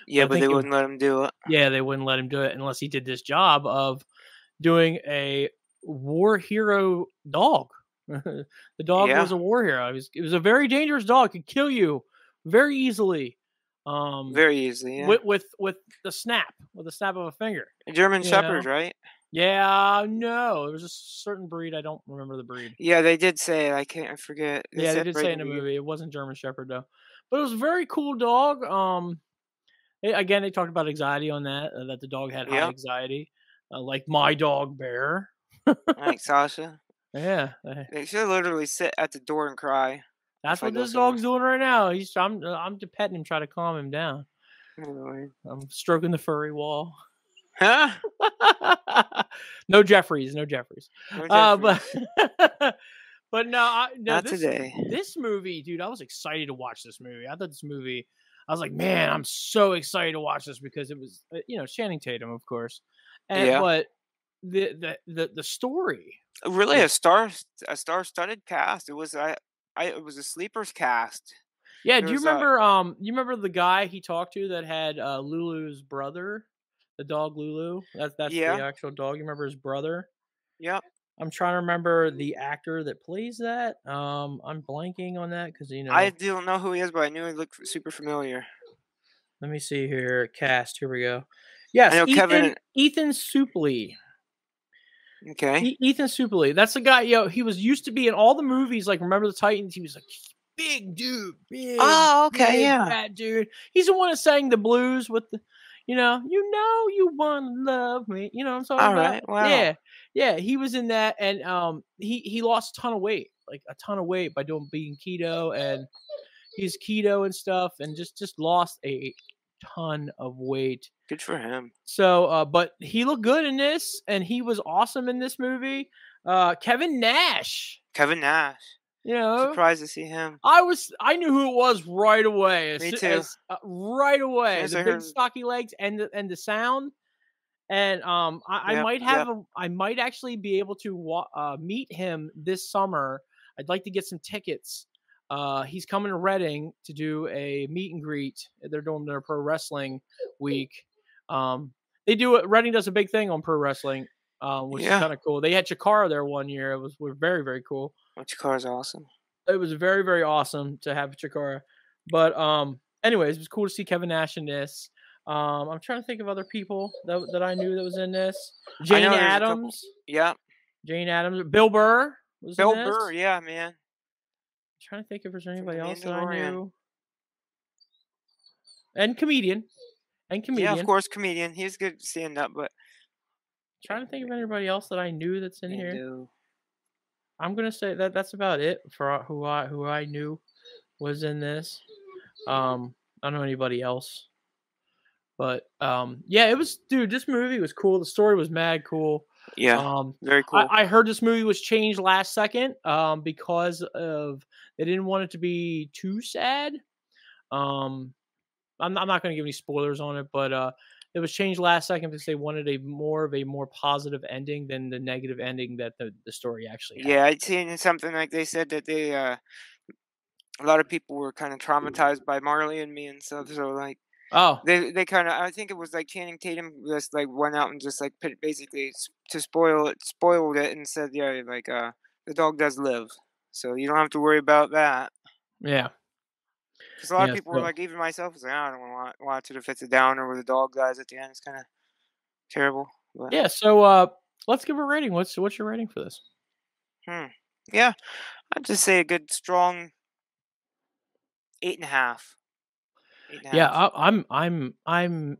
Yeah,
I
but
think
they
it-
wouldn't let him do it.
Yeah, they wouldn't let him do it unless he did this job of doing a war hero dog. The dog
Yeah.
was a war hero. It was a very dangerous dog. Could kill you very easily.
Very easily. Yeah.
With the snap of a finger.
A German
you
Shepherd,
know?
right?
Yeah, no, it was a certain breed. I don't remember the breed.
Yeah, they did say it. I forget.
Yeah, they
said
did
right
say in the movie it wasn't German Shepherd though, but it was a very cool dog. Again, they talked about anxiety on that the dog had high
Yep.
anxiety, like my dog Bear.
Like Sasha.
Yeah,
They should literally sit at the door and cry.
that's
if I
what
go
this
somewhere.
dog's doing right now. I'm just petting him, trying to calm him down.
Anyway.
I'm stroking the furry wall.
Huh?
No Jeffries, no Jeffries.
No
But
Jeffries.
but no,
Not today.
This movie, dude, I was excited to watch this movie. I thought this movie, I was like, man, I'm so excited to watch this because it was, Channing Tatum, of course,
Yeah.
but the story,
Really, a star-studded cast. It was it was a sleepers cast.
yeah.
There
Do you
was,
remember? You remember the guy he talked to that had Lulu's brother, the dog Lulu? That's
Yeah.
the actual dog. You remember his brother?
Yep.
I'm trying to remember the actor that plays that. I'm blanking on that because
I don't know who he is, but I knew he looked super familiar.
Let me see here. Cast. Here we go. Yes,
I know
Ethan Soupley.
Okay.
Ethan Soupley. That's the guy. He was used to be in all the movies. Like Remember the Titans. He was like big dude. Big.
Oh, okay,
big,
yeah.
fat dude. He's the one that sang the blues with the, you want to love me. You know what I'm talking
All
about?
right. Wow.
Yeah. He was in that, and he lost a ton of weight, like a ton of weight by being keto, and he's keto and stuff, and just lost a ton of weight.
Good for him.
So, but he looked good in this, and he was awesome in this movie. Kevin Nash,
Kevin Nash. Surprised to see him.
I knew who it was right away.
Me too.
Right away.
As
The
I
big
heard-
stocky legs and the sound. And I
Yep,
might have I might actually be able to meet him this summer. I'd like to get some tickets. He's coming to Reading to do a meet and greet. They're doing their pro wrestling week. They do it. Reading does a big thing on pro wrestling, which is kind of cool. They had Chikara there one year. It was very, very cool.
Chikara's awesome.
It was very, very awesome to have Chikara. But anyways, it was cool to see Kevin Nash in this. I'm trying to think of other people that I knew that was in this.
I
Jane
know there's a couple.
Addams.
Yeah,
Jane Addams. Bill Burr was in
Bill
this.
Burr. Yeah, man.
Trying to think if there's
From
anybody
The
else that I
Mandalorian.
knew. And comedian.
Yeah, of course, comedian. He's good stand up, but
Trying to think of anybody else that I knew that's in here.
Mando.
I'm gonna say that's about it for who I knew was in this. I don't know anybody else. But yeah, it was, dude. This movie was cool. The story was mad cool.
Yeah, very cool.
I heard this movie was changed last second because of they didn't want it to be too sad. I'm not going to give any spoilers on it, but it was changed last second because they wanted a more positive ending than the negative ending that the story actually had.
Yeah, I'd seen something like they said that they a lot of people were kind of traumatized by Marley and Me and stuff. So like
Oh,
they kind of I think it was like Channing Tatum just like went out and just like put basically to spoiled it and said yeah like the dog does live, so you don't have to worry about that.
yeah.
Because a lot of
Yeah,
people were
so
like, even myself was like, I don't want to watch it if it's a downer where the dog dies at the end. It's kind of terrible. But
yeah, so let's give a rating. What's your rating for this?
yeah, I'd just say a good strong 8.5. 8.5.
Yeah,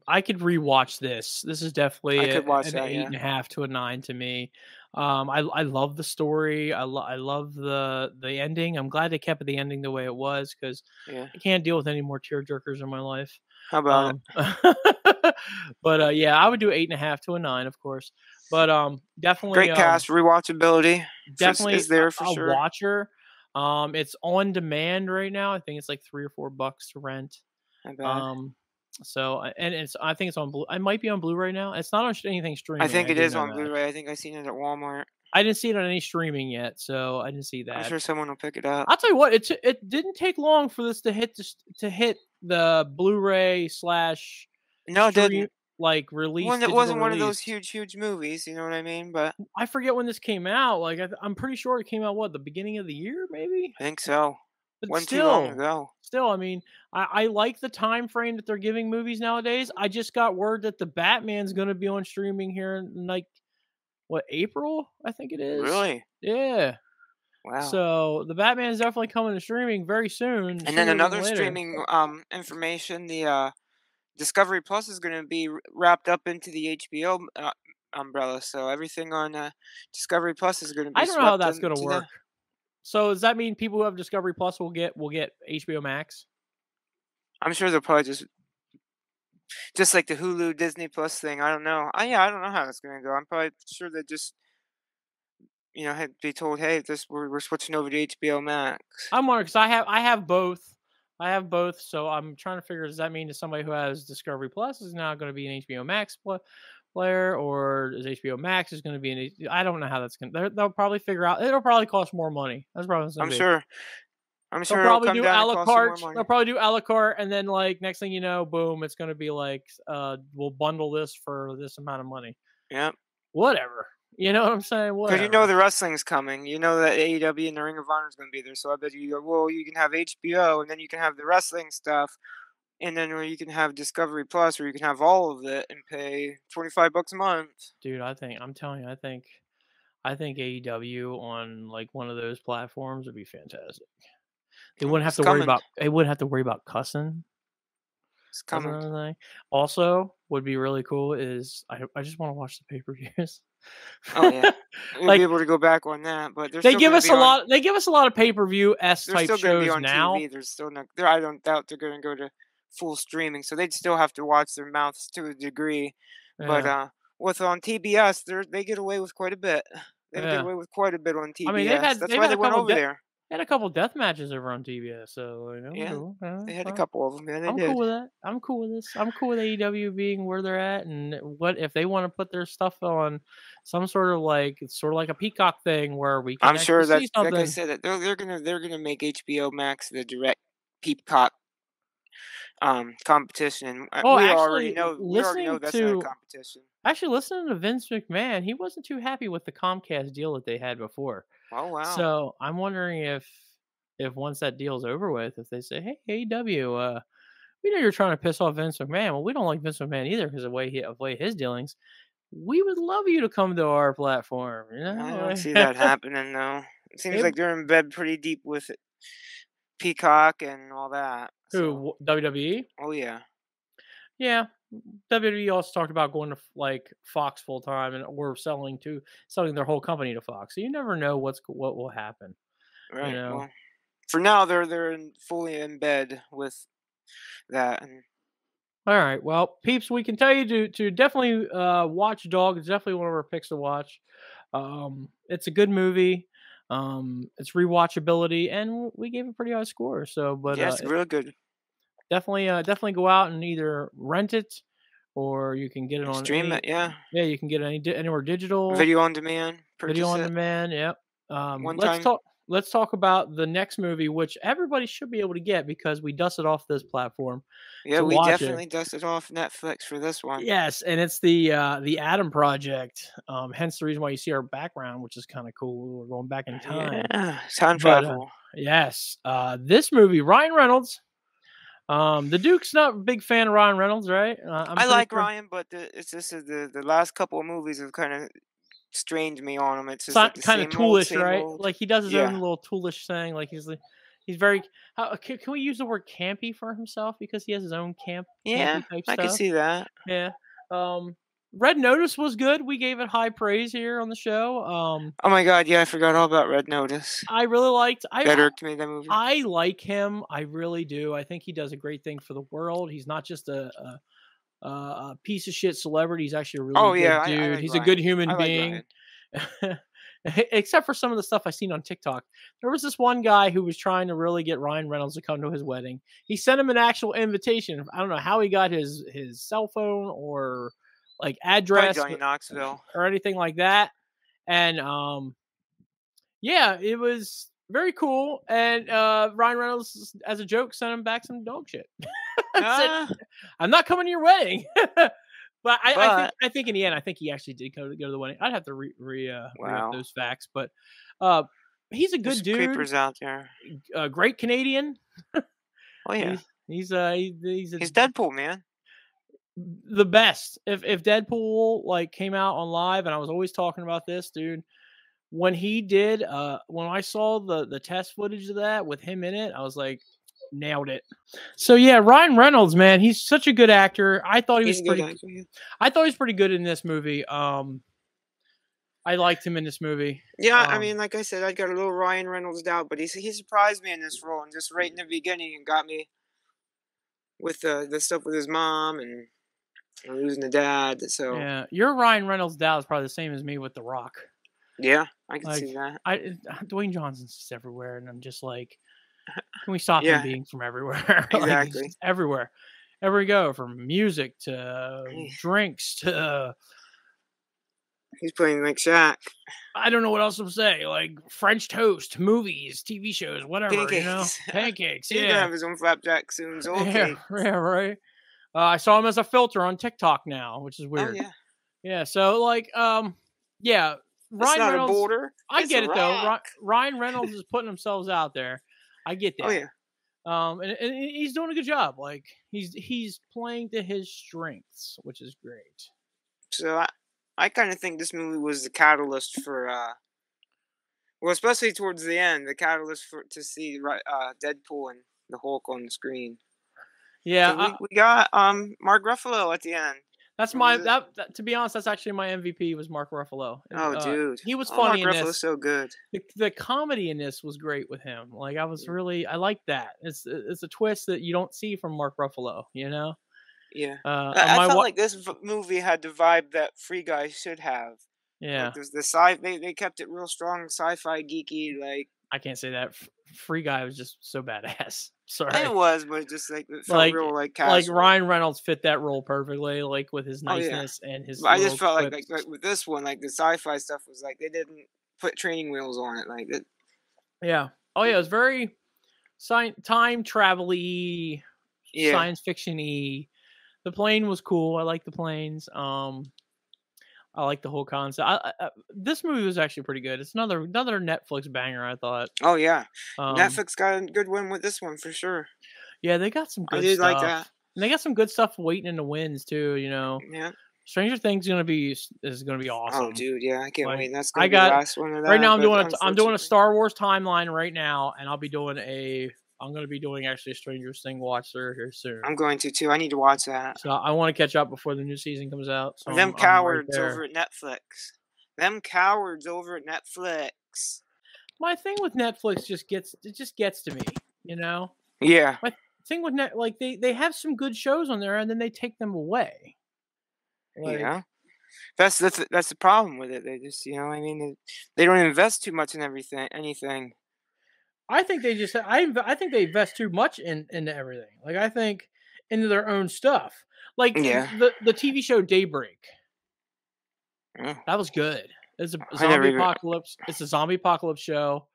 I could rewatch this. This is definitely
I could watch
an
that.
eight
Yeah.
and a half to a 9 to me. I love the story. I love the ending. I'm glad they kept the ending the way it was because
Yeah.
I can't deal with any more tear jerkers in my life.
How about
But yeah, I would do 8.5 to a 9, of course. But
it?
definitely
Great cast, rewatchability
definitely
is there for
a
sure.
watcher. It's on demand right now. I think it's like $3 or $4 to rent.
Not bad.
So and it's I think it's on Blue. I might be on Blu-ray now. It's not on anything streaming.
I think it
do
is
know
on
that.
Blu-ray. I think I seen it at Walmart.
I didn't see it on any streaming yet, so I didn't see
I'm
that.
sure someone will pick it up.
I'll tell you what, it didn't take long for this to hit the Blu-ray slash
No, it
stream
didn't.
like release.
Well, it
digital
wasn't one of those
release.
huge movies. You know what I mean? But
I forget when this came out. Like I'm pretty sure it came out the beginning of the year, maybe.
I think so.
But
Wasn't too long ago.
still, I mean, I like the time frame that they're giving movies nowadays. I just got word that the Batman's going to be on streaming here in like April, I think it is.
Really?
Yeah.
Wow.
So the Batman is definitely coming to streaming very soon.
And then another streaming information, the Discovery Plus is going to be wrapped up into the HBO umbrella. So everything on Discovery Plus is going to be.
I don't know how that's
going
to work. So does that mean people who have Discovery Plus will get HBO Max?
I'm sure they'll probably just like the Hulu Disney Plus thing. I don't know. I don't know how that's going to go. I'm probably sure they just had to be told, hey, we're switching over to HBO Max.
I'm wondering because I have both. I have both, so I'm trying to figure. Does that mean that somebody who has Discovery Plus is now going to be an HBO Max player, or is HBO Max is going to be an? I don't know how that's going to. They'll probably figure out. It'll probably cost more money. That's probably what it's gonna be.
Sure. I'm sure
they'll probably
it'll come
do
down
a
and
la
cost you more
carte.
money.
They'll probably do a la carte, and then like next thing you know, boom, it's going to be like, we'll bundle this for this amount of money.
Yep.
Whatever. You know what I'm saying?
Because you know the wrestling's coming. You know that AEW and the Ring of Honor is going to be there. So I bet you go, well, you can have HBO, and then you can have the wrestling stuff, and then or you can have Discovery Plus, or you can have all of it and pay $25 a month.
Dude, I'm telling you, I think AEW on like one of those platforms would be fantastic. They wouldn't have to worry about. They wouldn't have to worry about cussing.
It's coming.
Thing. Also, would be really cool is I just want to watch the pay-per-views.
Oh yeah, we'll be able to go back on that, but
they give us a lot. They give us a lot of pay-per-view type
shows
be on
now. TV. There's still not. I don't doubt they're going to go to full streaming, so they'd still have to watch their mouths to a degree. Yeah. But with on TBS, they get away with quite a bit. They get away with quite a bit on TBS. I mean, that's why they went over there.
They had a couple death matches over on TBS, so
they had a couple of them. Yeah,
I'm cool with that. I'm cool with this. I'm cool with AEW being where they're at, and what if they want to put their stuff on some sort of like a Peacock thing where we can.
I'm sure that, like I said, that they're gonna make HBO Max the direct Peacock competition. We already know that's not a competition.
Actually, listening to Vince McMahon, he wasn't too happy with the Comcast deal that they had before.
Oh wow!
So I'm wondering if once that deal's over with, if they say, "Hey, AEW, we know you're trying to piss off Vince McMahon. Well, we don't like Vince McMahon either because of the way his dealings. We would love you to come to our platform. You
I
know,
don't see that happening though. It seems
It-
like they're in bed pretty deep with Peacock and all that. So,
who WWE?
oh yeah,
Yeah, WWE also talked about going to like Fox full time, and or selling their whole company to Fox. So you never know what will happen. You
right.
know.
Well, for now they're fully in bed with that. And
All right. Well, peeps, we can tell you to definitely watch Dog. It's definitely one of our picks to watch. It's a good movie. It's rewatchability, and we gave a pretty high score. So, but
yeah, it's real good.
definitely go out and either rent it, or you can get it on
Stream it, yeah.
yeah, you can get it anywhere digital.
Video on demand.
Video
Purchase
on
it
demand. Yep.
one
Let's
time.
talk. Let's talk about the next movie, which everybody should be able to get because we dusted off this platform
Yeah,
to
we
watch
definitely
it.
dusted off Netflix for this one.
Yes, and it's the Adam Project. Hence the reason why you see our background, which is kind of cool. We're going back in time.
Yeah, time
But
travel.
yes, this movie, Ryan Reynolds. The Duke's not a big fan of Ryan Reynolds, right? I'm
I
pretty
like
sure.
Ryan, but it's just the last couple of movies have kind of strained me on him. It's just like the
Kind of
same old,
toolish,
same
right?
old.
Like he does his own
Yeah.
little toolish thing. Like he's very. Can we use the word campy for himself because he has his own
Yeah,
campy type
I can
stuff?
see that.
Yeah. Red Notice was good. We gave it high praise here on the show.
Oh my god, yeah, I forgot all about Red Notice.
I really liked.
That irked me, that movie.
I like him. I really do. I think he does a great thing for the world. He's not just a piece of shit celebrity. He's actually a really
Oh
good
yeah, I
dude.
like
He's a
Ryan.
good
I
human
like
being.
Ryan.
Except for some of the stuff I seen on TikTok. There was this one guy who was trying to really get Ryan Reynolds to come to his wedding. He sent him an actual invitation. I don't know how he got his cell phone or like
Probably
address
Johnny Knoxville.
or anything like that. And yeah, it was very cool. And Ryan Reynolds, as a joke, sent him back some dog shit. Said,
Ah,
I'm not coming to your wedding. But
But-
I think in the end, I think he actually did go to the wedding. I'd have to re up
Wow.
those facts, but he's a
there's
good dude.
creepers out there.
Great Canadian.
Oh yeah,
He's
he's Deadpool, man.
the best. If Deadpool like came out on live, and I was always talking about this, dude. When he did, when I saw the test footage of that with him in it, I was like, nailed it. So yeah, Ryan Reynolds, man, he's such a good actor. I thought he was
He's a good
pretty.
actor. Yeah.
I thought he was pretty good in this movie. I liked him in this movie.
Yeah, I mean, like I said, I got a little Ryan Reynolds doubt, but he surprised me in this role, and just right in the beginning, and got me with the stuff with his mom and losing the dad. So
Yeah, your Ryan Reynolds doubt is probably the same as me with The Rock.
yeah, I can
Like,
see that.
Dwayne Johnson's just everywhere, and I'm just like, can we stop
Yeah.
him being from everywhere? Like, he's
Exactly.
just everywhere. Everywhere we go, from music to drinks to
He's playing like Shaq.
I don't know what else to say. Like French toast, movies, TV shows, whatever. You know,
Pancakes.
pancakes.
He's gonna
Yeah,
have his own flapjack soon. So okay.
yeah, right. I saw him as a filter on TikTok now, which is
Oh
weird.
yeah.
Yeah. So like, yeah.
That's
Ryan
not
Reynolds.
a border.
I
It's
get
a
it though.
rock.
Ryan Reynolds is putting himself out there. I get that.
Oh yeah.
And he's doing a good job. Like he's playing to his strengths, which is great.
So I kind of think this movie was the catalyst for well, especially towards the end, the catalyst for to see Deadpool and the Hulk on the screen.
Yeah,
So we got Mark Ruffalo at the end.
that's
what
my
was it?
that. To be honest, that's actually my MVP was Mark Ruffalo.
Oh dude,
he was
Oh,
funny
Mark
in
Ruffalo's
this.
so good.
The comedy in this was great with him. Like I like that. It's a twist that you don't see from Mark Ruffalo. You know.
Yeah.
I
I felt like this movie had the vibe that Free Guy should have.
Yeah.
Like, there's they kept it real strong, sci-fi geeky. Like
I can't say that. Free Guy was just so badass. Sorry.
it was, but just like it felt real like casual.
Like Ryan Reynolds fit that role perfectly, like with his
Oh, yeah.
niceness and his.
But I just
little
felt
quips.
like with this one, like the sci-fi stuff was like they didn't put training wheels on it. Like it,
Yeah. Oh yeah, it was very time travel-y,
yeah.
science fiction-y. The plane was cool. I like the planes. I like the whole concept. This movie was actually pretty good. It's another Netflix banger, I thought.
Oh yeah.
Um,
Netflix got a good one with this one for sure.
Yeah, they got some
I
good
did like that.
stuff. And they got some good stuff waiting in the wings too.
Yeah.
Stranger Things is gonna be
Oh,
awesome.
dude, yeah, I can't
Like
wait. That's
I
gonna be the
got
last one of
right
that,
now.
but
I'm doing a
unfortunately,
Star Wars timeline right now, and I'm gonna be doing actually a Stranger Thing watch through here soon.
I'm going to too. I need to watch that.
So I want to catch up before the new season comes out. So
Them
I'm right
cowards over
there.
at Netflix. Them cowards over at Netflix.
My thing with Netflix just gets to me. You know,
Yeah.
my thing with like they have some good shows on there, and then they take them away. Like
Yeah. That's the problem with it. They just, I mean, they don't invest too much in anything.
I think they just I think they invest too much into everything. Like I think into their own stuff. Like
Yeah.
the TV show Daybreak.
Yeah.
That was good. It's a
I never
zombie
even.
apocalypse. It's a zombie apocalypse show.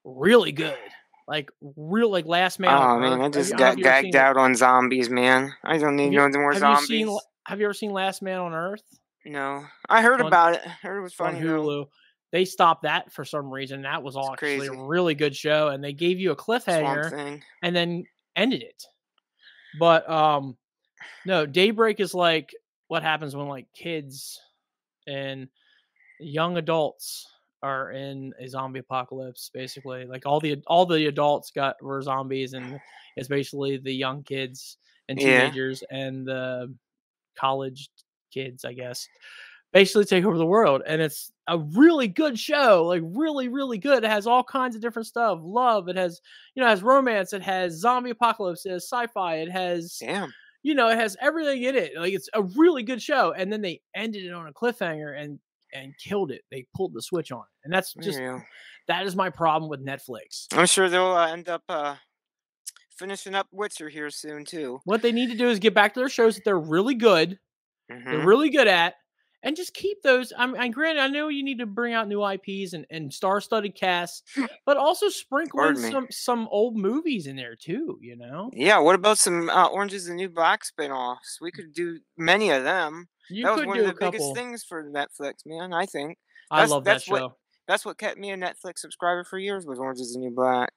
Really good. Like Last Man on
Oh man,
Earth.
I
I
just
don't know if
got
you ever seen
gagged
it.
out on zombies, man. I don't need no more zombies.
Have you ever seen Last Man on Earth
No, I heard
on
about it. I heard it was
on
funny though.
Hulu? They stopped that for some reason. That was
It's
actually a
crazy.
really good show, and they gave you a
Swamp
cliffhanger
Thing.
and then ended it. But no, Daybreak is like what happens when like kids and young adults are in a zombie apocalypse. Basically, like all the adults were zombies, and it's basically the young kids and
Yeah.
teenagers and the college kids, I guess, basically take over the world. And it's a really good show, like really, really good. It has all kinds of different stuff. Love. It has, it has romance. It has zombie apocalypse. It has sci-fi. It has,
Damn.
it has everything in it. Like it's a really good show. And then they ended it on a cliffhanger and killed it. They pulled the switch on it. And that's just,
Yeah.
that is my problem with Netflix.
I'm sure they'll end up finishing up Witcher here soon too.
What they need to do is get back to their shows that they're really good. They're
Hmm.
really good at, and just keep those. Granted, I know you need to bring out new IPs and star-studded casts, but also sprinkle in
Pardon me.
some old movies in there too.
Yeah. What about some Orange is the New Black spin-offs? We could do many of them.
You
That was
could
one of
do a
the biggest
couple.
things for Netflix, man. I think
I love that
that's what
show.
that's what kept me a Netflix subscriber for years was Orange is the New Black.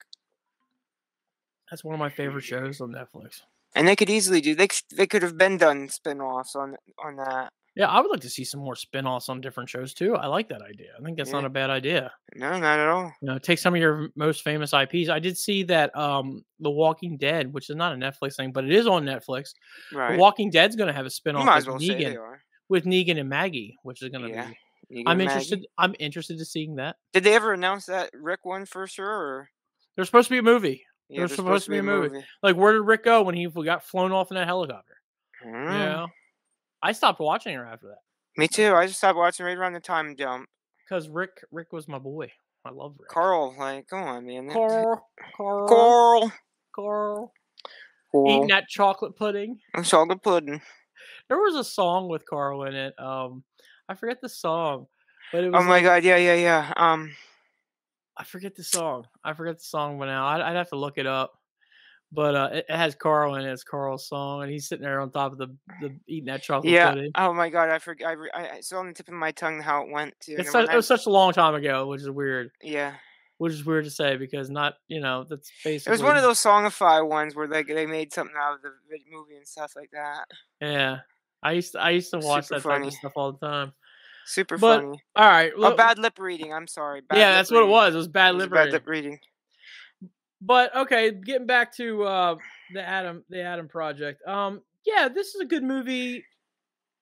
That's one of my favorite shows on Netflix.
And they could easily do. They could have been done spin-offs on that.
Yeah, I would like to see some more spin-offs on different shows too. I like that idea. I think that's not
Yeah.
a bad idea.
No, not at all.
Take some of your most famous IPs. I did see that The Walking Dead, which is not a Netflix thing, but it is on Netflix.
Right.
The Walking Dead's going to have a
You
spin-off
might
with
as well say they
Negan.
are.
With Negan and Maggie, which is going to
Yeah.
be.
Negan
I'm
and
interested.
Maggie.
I'm interested to seeing that.
Did they ever announce that Rick one for sure? Or
There's supposed to be a movie.
yeah,
There's supposed to be a movie. Like, where did Rick go when he got flown off in that helicopter? I stopped watching her after that
Me too. I just stopped watching right around the time jump.
because Rick was my boy. I love Rick.
Carl, like, come on, man.
Carl,
Carl.
eating that chocolate pudding.
Chocolate pudding.
There was a song with Carl in it. I forget the song, but it was.
Oh my god, yeah.
I forget the song. But now I'd have to look it up. But it has Carl in it. It's Carl's song, and he's sitting there on top of the eating that chocolate pudding.
Oh my god, I forgot. I saw on the tip of my tongue how it went too.
It was such a long time ago, which is weird.
Yeah.
Which is weird to say because that's basically.
It was one of those Songify ones where they made something out of the movie and stuff like that.
Yeah, I used to watch
Super
that
funny.
type of stuff all the time.
Super
But
funny.
all right,
Bad lip reading. I'm sorry.
Yeah, that's what it was. It was bad lip reading.
Bad lip reading.
But okay, getting back to the Adam Project. Yeah, this is a good movie.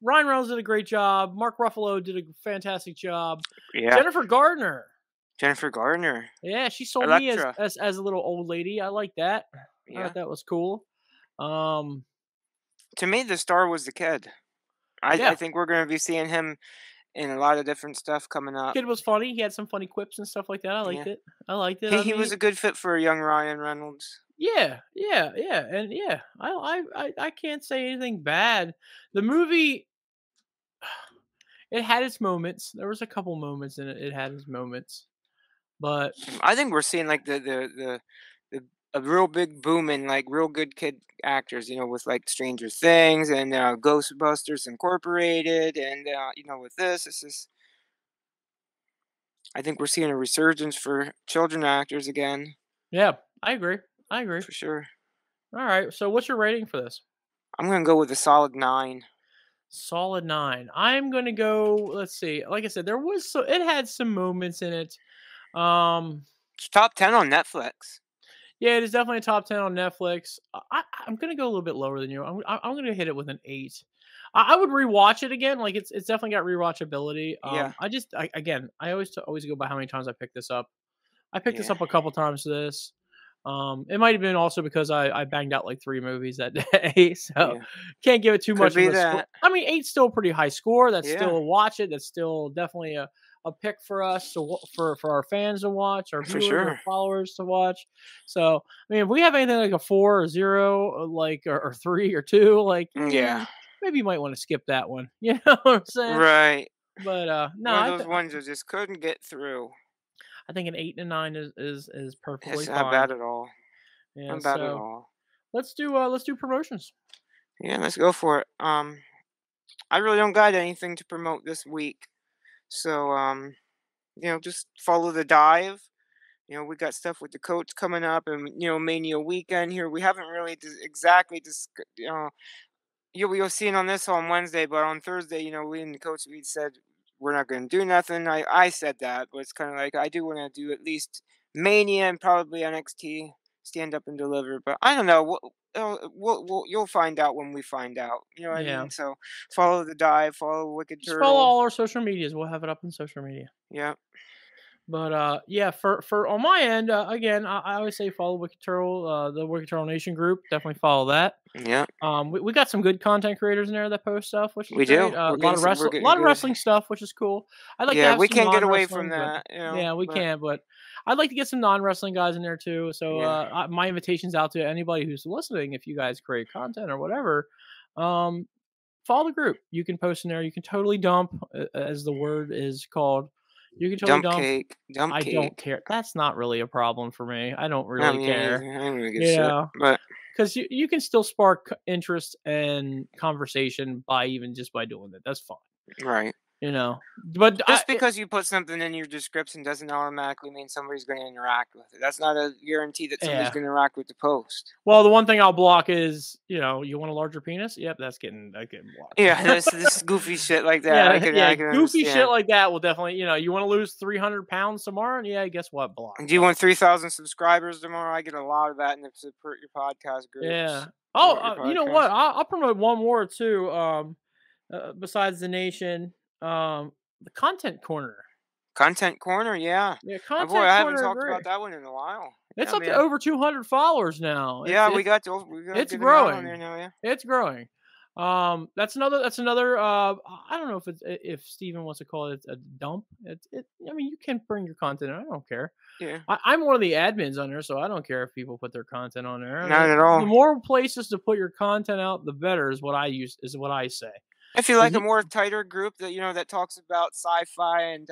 Ryan Reynolds did a great job. Mark Ruffalo did a fantastic job.
Yeah.
Jennifer Gardner. Yeah, she sold
Electra.
me as a little old lady. I like that. I thought that was cool.
To me, the star was the kid. I think we're going to be seeing him in a lot of different stuff coming up.
Kid was funny. He had some funny quips and stuff like that. I liked it.
He was a good fit for a young Ryan Reynolds.
Yeah, and yeah, I can't say anything bad. The movie, it had its moments. There was a couple moments in it. It had its moments, but
I think we're seeing like a real big boom in like real good kid actors. With like Stranger Things and Ghostbusters Incorporated, and with this is. I think we're seeing a resurgence for children actors again.
Yeah, I agree.
For sure.
All right. So what's your rating for this?
I'm gonna go with a solid 9.
Solid 9. I'm gonna go. Let's see. Like I said, it had some moments in it.
It's top 10 on Netflix.
Yeah, it is definitely a top 10 on Netflix. I'm gonna go a little bit lower than you. I'm gonna hit it with an 8. I would rewatch it again. Like it's definitely got rewatchability.
Yeah.
I always go by how many times I picked this up. I picked this
Yeah.
up a couple times for this. It might have been also because I banged out like 3 movies that day, so
Yeah.
can't give it too
Could
much of
be
a score.
that.
I mean, 8's still a pretty high score. That's
Yeah.
still a watch it. That's still definitely a pick for us for our fans to watch, our
For
viewers, our
sure.
followers to watch. So, I mean, if we have anything like a 4 or 0, or 3 or 2, like
Yeah.
maybe you might want to skip that one. You know what I'm saying?
Right.
But no,
One of those ones I just couldn't get through.
I think an 8 and a 9 is perfectly
It's not
fine.
bad at all.
Yeah,
Not bad at
so
all.
let's do promotions.
Yeah, let's go for it. I really don't got anything to promote this week. So, just follow the dive. We got stuff with the coach coming up and, Mania weekend here. We haven't really exactly you'll see it on this on Wednesday, but on Thursday, we and the coach, we said we're not going to do nothing. I said that, but it's kind of like I do want to do at least Mania and probably NXT stand up and deliver. But I don't know. You'll find out when we find out. You know what I
Yeah.
mean? So follow the dive, follow Wicked
Just follow
Turtle.
all our social medias. We'll have it up on social media.
Yeah.
But yeah, for on my end, again, I always say follow Wicked Turtle, the Wicked Turtle Nation group. Definitely follow that.
Yeah.
We got some good content creators in there that post stuff, which is
We
great.
do.
A
We're
lot
getting
of
some- we're
wrestling,
getting
a lot of
good.
wrestling stuff, which is cool. I'd like to
Yeah,
have
we
some
can't get away from
non-wrestling, but-
that.
yeah, we
but-
can't, but I'd like to get some non-wrestling guys in there too. So
Yeah.
my invitation's out to anybody who's listening. If you guys create content or whatever, follow the group. You can post in there. You can totally dump, as the word is called. You can totally dump.
cake. Dump
I
cake.
don't care. That's not really a problem for me. I don't
Not
really
me
care.
either. I don't really give
You
a shit.
know,
But
because you can still spark interest and conversation by doing that. That's fine.
right.
But
Just because you put something in your description doesn't automatically mean somebody's going to interact with it. That's not a guarantee that somebody's
Yeah.
going to interact with the post.
well, the one thing I'll block is you want a larger penis. Yep, that's getting blocked.
Yeah, this goofy shit like that. I can
goofy
understand.
shit like that will definitely you want to lose 300 pounds tomorrow. Yeah, guess what? Block.
Do you want 3,000 subscribers tomorrow? I get a lot of that in the support your podcast groups.
Yeah.
Support
Oh,
your
you know
podcast.
what? I'll promote one more too. Besides the nation, the content corner.
Content corner, yeah.
Yeah,
Oh,
content
boy, I haven't
corner.
talked
Great.
about that one in a while.
It's
Yeah,
up to
man.
over 200 followers now.
Yeah,
It's,
we got a
it's
good amount on
growing.
there now. Yeah.
It's growing. That's another. I don't know if Steven wants to call it a dump. I mean, you can bring your content in. I don't care.
Yeah.
I'm one of the admins on there, so I don't care if people put their content on there.
Not at all.
The more places to put your content out, the better is what I say.
If you like a more tighter group that that talks about sci-fi and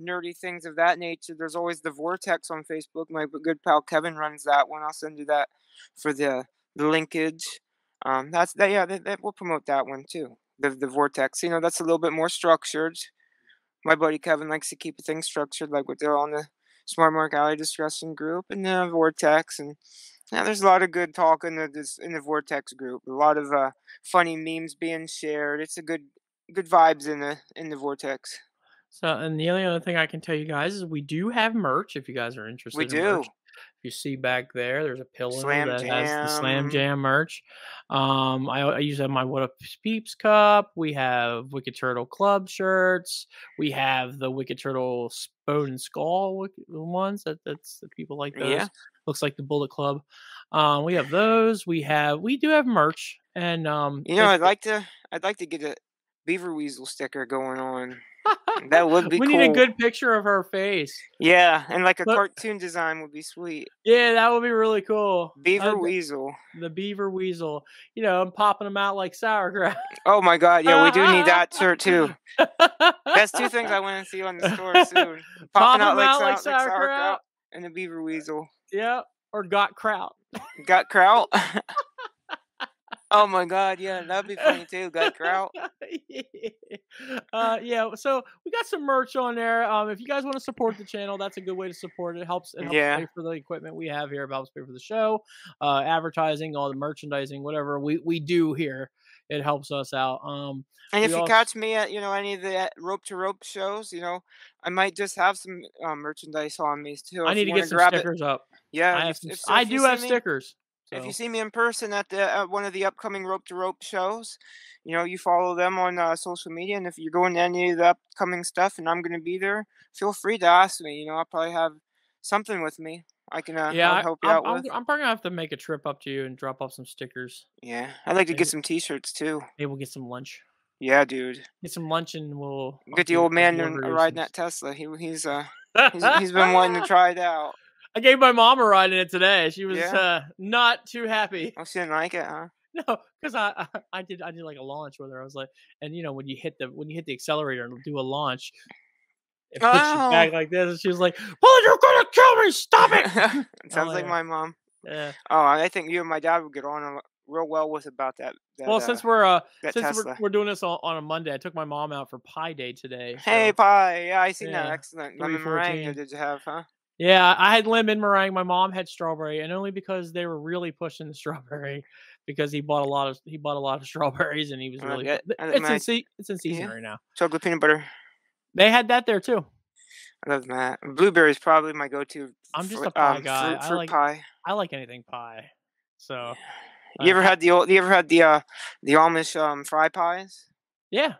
nerdy things of that nature, there's always the Vortex on Facebook. My good pal Kevin runs that one. I'll send you that for the linkage. That's that. Yeah, we'll promote that one too. The Vortex. That's a little bit more structured. My buddy Kevin likes to keep things structured, like what they're on the Smart Mark Alley discussion group and the Vortex. And yeah, there's a lot of good talk in the Vortex group. A lot of funny memes being shared. It's a good vibes in the Vortex.
So, and the only other thing I can tell you guys is we do have merch. If you guys are interested,
We
in
do.
merch. If you see back there, there's a pillow
Slam
that has the Slam
Jam.
Jam merch. I usually have my What Up Peeps cup. We have Wicked Turtle Club shirts. We have the Wicked Turtle Bone and Skull ones. That's the people like those.
Yeah.
Looks like the Bullet Club. We have those. We do have merch, and
I'd like to get a Beaver Weasel sticker going on. That would be
we
cool.
need a good picture of her face.
Yeah, and like a
But-
cartoon design would be sweet.
Yeah, that would be really cool.
Beaver Weasel.
The Beaver Weasel. I'm popping them out like sauerkraut.
Oh my God! Yeah, we do need that shirt too. That's two things I want to see on the store soon.
Pop
Popping
'em out like
sauerkraut
sauerkraut.
and the Beaver Weasel.
Yeah, or got kraut.
Got kraut. Oh my God, yeah, that'd be funny too. Gut Kraut.
Yeah, so we got some merch on there. If you guys want to support the channel, that's a good way to support it. It helps pay
Yeah.
for the equipment we have here. It helps pay for the show, advertising, all the merchandising, whatever we do here. It helps us out.
And
We
if you
also
catch me at, any of the rope to rope shows, I might just have some merchandise on me too.
I
If
need
you
to
want
get
to
some
grab it,
stickers up.
yeah.
I have some.
If so,
I
if you
do
see
have
me,
stickers.
if you
So
see me in person at one of the upcoming rope to rope shows, you follow them on social media, and if you're going to any of the upcoming stuff, and I'm going to be there, feel free to ask me. I'll probably have something with me.
yeah,
I'll help you
I'm
out with.
probably gonna have to make a trip up to you and drop off some stickers.
Yeah, I'd like to get
Maybe
some T-shirts too.
maybe we'll get some lunch.
Yeah, dude.
Get some lunch and I'll
Get the old man
deliver you
riding
some.
that Tesla. He's been wanting to try it out.
I gave my mom a ride in it today. She was
Yeah.
not too happy.
Oh, she didn't like it, huh?
No, because I did like a launch with her. I was like, and when you hit the accelerator and do a launch, it puts you
Oh.
back like this. And she was like, "Well, you're gonna kill me! Stop it!"
Sounds like
yeah.
my mom.
Yeah.
Oh, I think you and my dad would get on real well with about that.
Well, since we're
that
since
Tesla.
we're doing this on a Monday, I took my mom out for Pie Day today.
Hey,
So,
pie. Yeah, I seen that.
yeah,
Excellent. Lemon meringue.
314.
Did you have, huh?
Yeah, I had lemon meringue. My mom had strawberry, and only because they were really pushing the strawberry, because he bought a lot of strawberries, and he was really. It's in season right now.
Chocolate peanut butter.
They had that there too.
I love that. Blueberries probably my go-to.
I'm just a pie guy.
Fruit pie.
I like anything pie. So.
You ever had the Amish fry pies?
Yeah.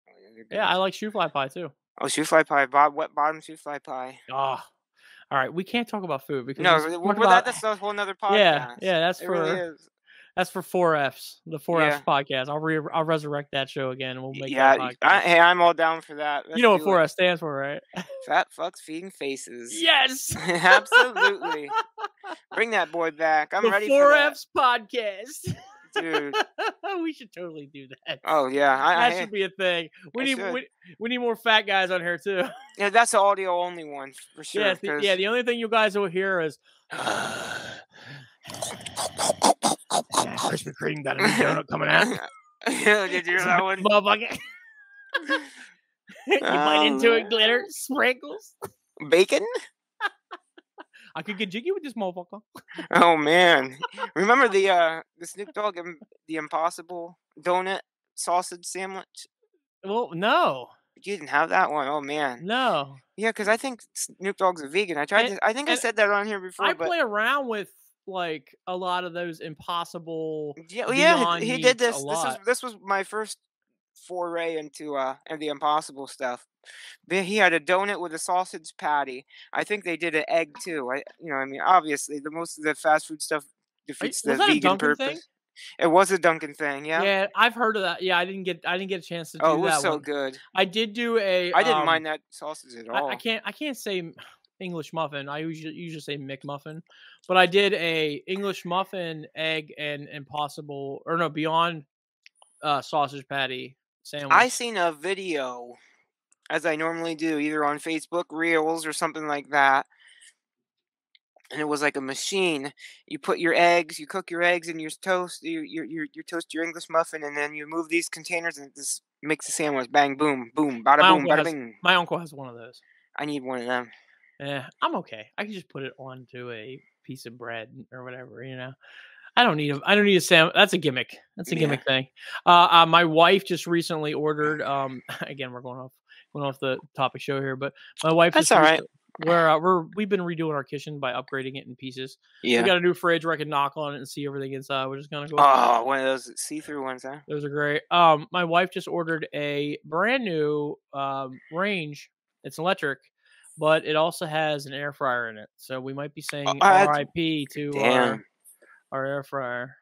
Oh, yeah, they're
Yeah, I
good.
like shoe fly pie too.
Oh, shoe fly pie. Wet bottom shoe fly pie.
Ah. All right, we can't talk about food because
No, that's a whole nother podcast.
yeah, that's
It really
for
is.
that's for 4Fs, the 4Fs
Yeah.
podcast. I'll resurrect that show again, and we'll make that
Yeah,
podcast.
hey, I'm all down for that.
You know what
Let's do it.
4F stands for, right?
Fat fucks feeding faces.
Yes,
Absolutely. Bring that boy back. I'm
the
ready for that,
4Fs podcast.
dude.
We should totally do that.
Oh yeah,
That should be a thing. We
should.
need more fat guys on here too.
Yeah, that's the audio only one for sure.
Yeah,
'cause-
the only thing you guys will hear is Krispy Kreme got a new donut coming out.
Yeah, did you hear that one?
Motherfucker. You bite into it, glitter, sprinkles.
Bacon?
I could get jiggy with this motherfucker.
Oh man, remember the Snoop Dogg and the Impossible donut sausage sandwich?
Well, no.
You didn't have that one. Oh man.
No.
Yeah, because I think Snoop Dogg's a vegan. I
And-
think I
and
said that on here before.
I
but
play around with like a lot of those impossible.
yeah,
Beyond
he
Meats
did
a
this.
lot.
This was my first foray into the Impossible stuff. But he had a donut with a sausage patty. I think they did an egg too. Obviously, most of the fast food stuff defeats the
was that a
vegan
Dunkin'
purpose.
thing?
It was a Dunkin' thing, yeah.
Yeah, I've heard of that. Yeah, I didn't get a chance to do
Oh, it was
that
so
one.
good.
I did do a.
I didn't mind that sausage at all.
I can't say English muffin. I usually say McMuffin, but I did a English muffin, egg, and Impossible or no Beyond sausage patty sandwich.
I seen a video, as I normally do, either on Facebook Reels or something like that. And it was like a machine. You put your eggs, you cook your eggs in your toast, you toast your English muffin, and then you move these containers and it just makes a sandwich. Bang, boom, boom, bada
My
boom,
uncle
bada
has-
bing.
My uncle has one of those.
I need one of them.
Yeah, I'm okay. I can just put it onto a piece of bread or whatever, I don't need a sandwich. That's a gimmick. That's a
Yeah.
gimmick thing. My wife just recently ordered. Again, we're going off the topic show here, but my wife.
That's
just
all right.
we've been redoing our kitchen by upgrading it in pieces.
Yeah.
We got a new fridge where I can knock on it and see everything inside. We're just gonna go.
Oh, one of those see-through ones, huh?
Those are great. My wife just ordered a brand new range. It's electric, but it also has an air fryer in it. So we might be saying RIP to
Damn.
our air fryer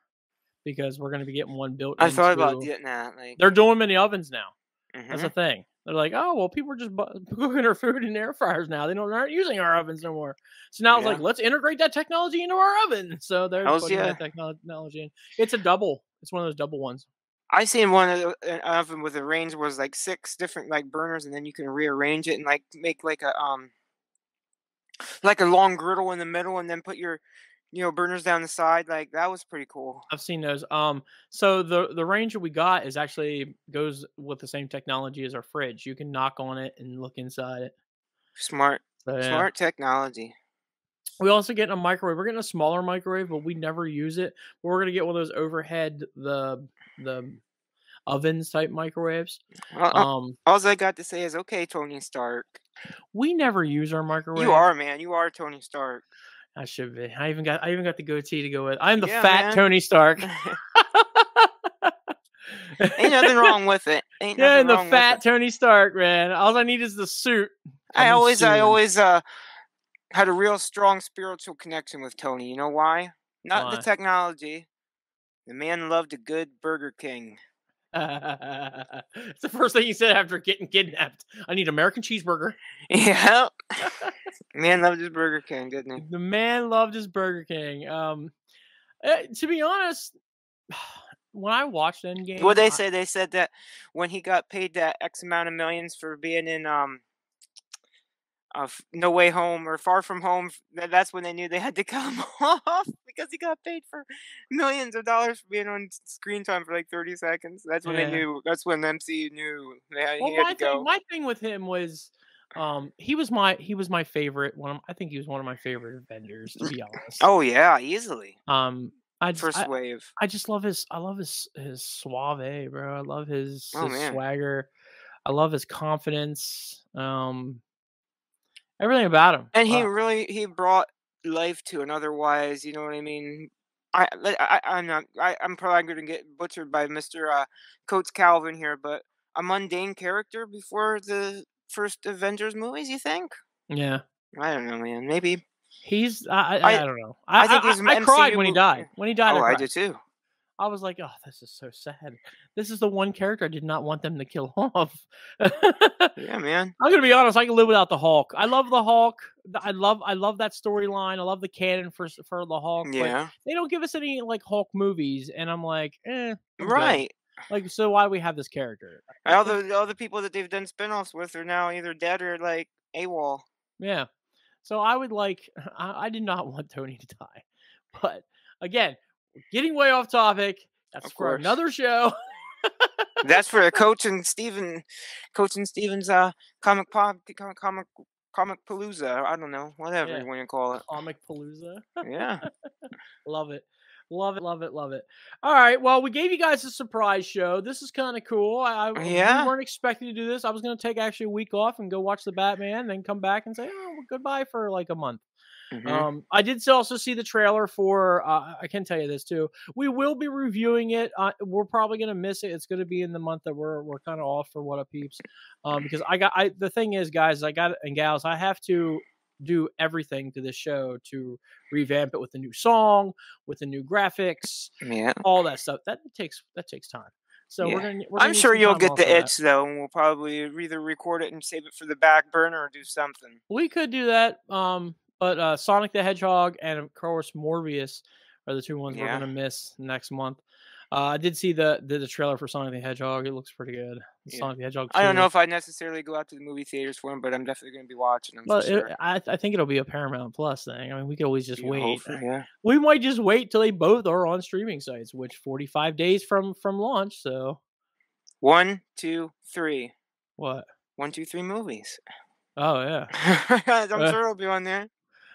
because we're going to be getting one built.
I thought about
into-
getting that. Like,
They're doing them in the ovens now.
mhm.
That's the thing. They're like, oh well, people are just cooking their food in air fryers now. They aren't using our ovens no more. So now it's like, let's integrate that technology into our oven. So they're
Hells
putting
yeah.
that technology in. It's a double. It's one of those double ones.
I seen one of an oven with a range was like 6 different like burners, and then you can rearrange it and like make like a long griddle in the middle, and then put your burners down the side. Like that was pretty cool.
I've seen those. So the Ranger we got is actually goes with the same technology as our fridge. You can knock on it and look inside it.
Smart,
So, yeah.
smart technology.
We also get a microwave. We're getting a smaller microwave, but we never use it. But we're gonna get one of those overhead the ovens type microwaves.
All I got to say is, okay, Tony Stark.
We never use our microwave.
You are, man. You are Tony Stark.
I should be. I even got the goatee to go with. I'm the
Yeah,
fat
man.
Tony Stark.
Ain't nothing wrong with it. Ain't
Yeah,
nothing
the
wrong
fat
with it.
Tony Stark, man. All I need is the suit.
I
I'll be
always
suing.
had a real strong spiritual connection with Tony. You know why? Not the
Why?
technology. The man loved a good Burger King.
It's the first thing he said after getting kidnapped. I need American cheeseburger.
Yeah. Man loved his Burger King, didn't he?
The man loved his Burger King. To be honest, when I watched Endgame,
What they say? They said that when he got paid that X amount of millions for being in No Way Home or Far From Home, that's when they knew they had to cut him off because he got paid for millions of dollars for being on screen time for like 30 seconds. That's when they
Yeah.
knew. That's when the MCU knew
Well,
he had to go.
my thing with him was, he was my favorite one. I think he was one of my favorite Avengers, to be honest.
Oh yeah, easily.
I
Wave.
I just love his suave, bro. I love his
Oh, man.
swagger. I love his confidence. Everything about him.
And he brought life to an otherwise, you know what I mean? I'm probably going to get butchered by Mr. Coates Calvin here, but a mundane character before the first Avengers movies, you think?
Yeah.
I don't know, man. Maybe.
He's I don't know.
I think he's
I cried when he
MCU
died. When he died,
Oh,
I
I
cried.
did too.
I was like, oh, this is so sad. This is the one character I did not want them to kill off.
Yeah, man.
I'm gonna be honest. I can live without the Hulk. I love the Hulk. I love that storyline. I love the canon for the Hulk.
Yeah.
But they don't give us any like Hulk movies, and I'm like, I'm good.
Right.
Like, so why do we have this character?
All the people that they've done spin-offs with are now either dead or like AWOL.
Yeah. So I would like. I did not want Tony to die, but again, getting way off topic. That's
Of
for
course.
another show.
That's for Coach and Steven's comic palooza. I don't know, whatever
Yeah.
you want to call it.
Comic Palooza.
Yeah.
Love it. Love it, love it, love it. All right. Well, we gave you guys a surprise show. This is kind of cool. We
Yeah.
weren't expecting to do this. I was going to take actually a week off and go watch the Batman, then come back and say, oh, well, goodbye for like a month.
Mhm.
I did also see the trailer for, I can tell you this too. We will be reviewing it. We're probably going to miss it. It's going to be in the month that we're kind of off for What Up Peeps. Because the thing is, guys, and gals, I have to do everything to this show to revamp it with a new song, with the new graphics,
Yeah.
all that stuff. That takes time. So
Yeah.
we're gonna
I'm
need
sure
some
you'll
time
get
off
the
for that.
itch though, and we'll probably either record it and save it for the back burner or do something.
We could do that. But Sonic the Hedgehog and of course Morbius are the two ones we're
Yeah.
gonna miss next month. I did see the trailer for Sonic the Hedgehog. It looks pretty good.
Yeah.
Sonic the Hedgehog 2.
I don't know if I'd necessarily go out to the movie theaters for them, but I'm definitely going to be watching them for
But
sure.
I think it'll be a Paramount Plus thing. I mean, we could always just
Yeah,
wait.
hopefully, yeah.
We might just wait till they both are on streaming sites, which 45 days from launch. So
1, 2, 3.
what?
1, 2, 3 movies.
Oh yeah,
I'm sure it'll be on there.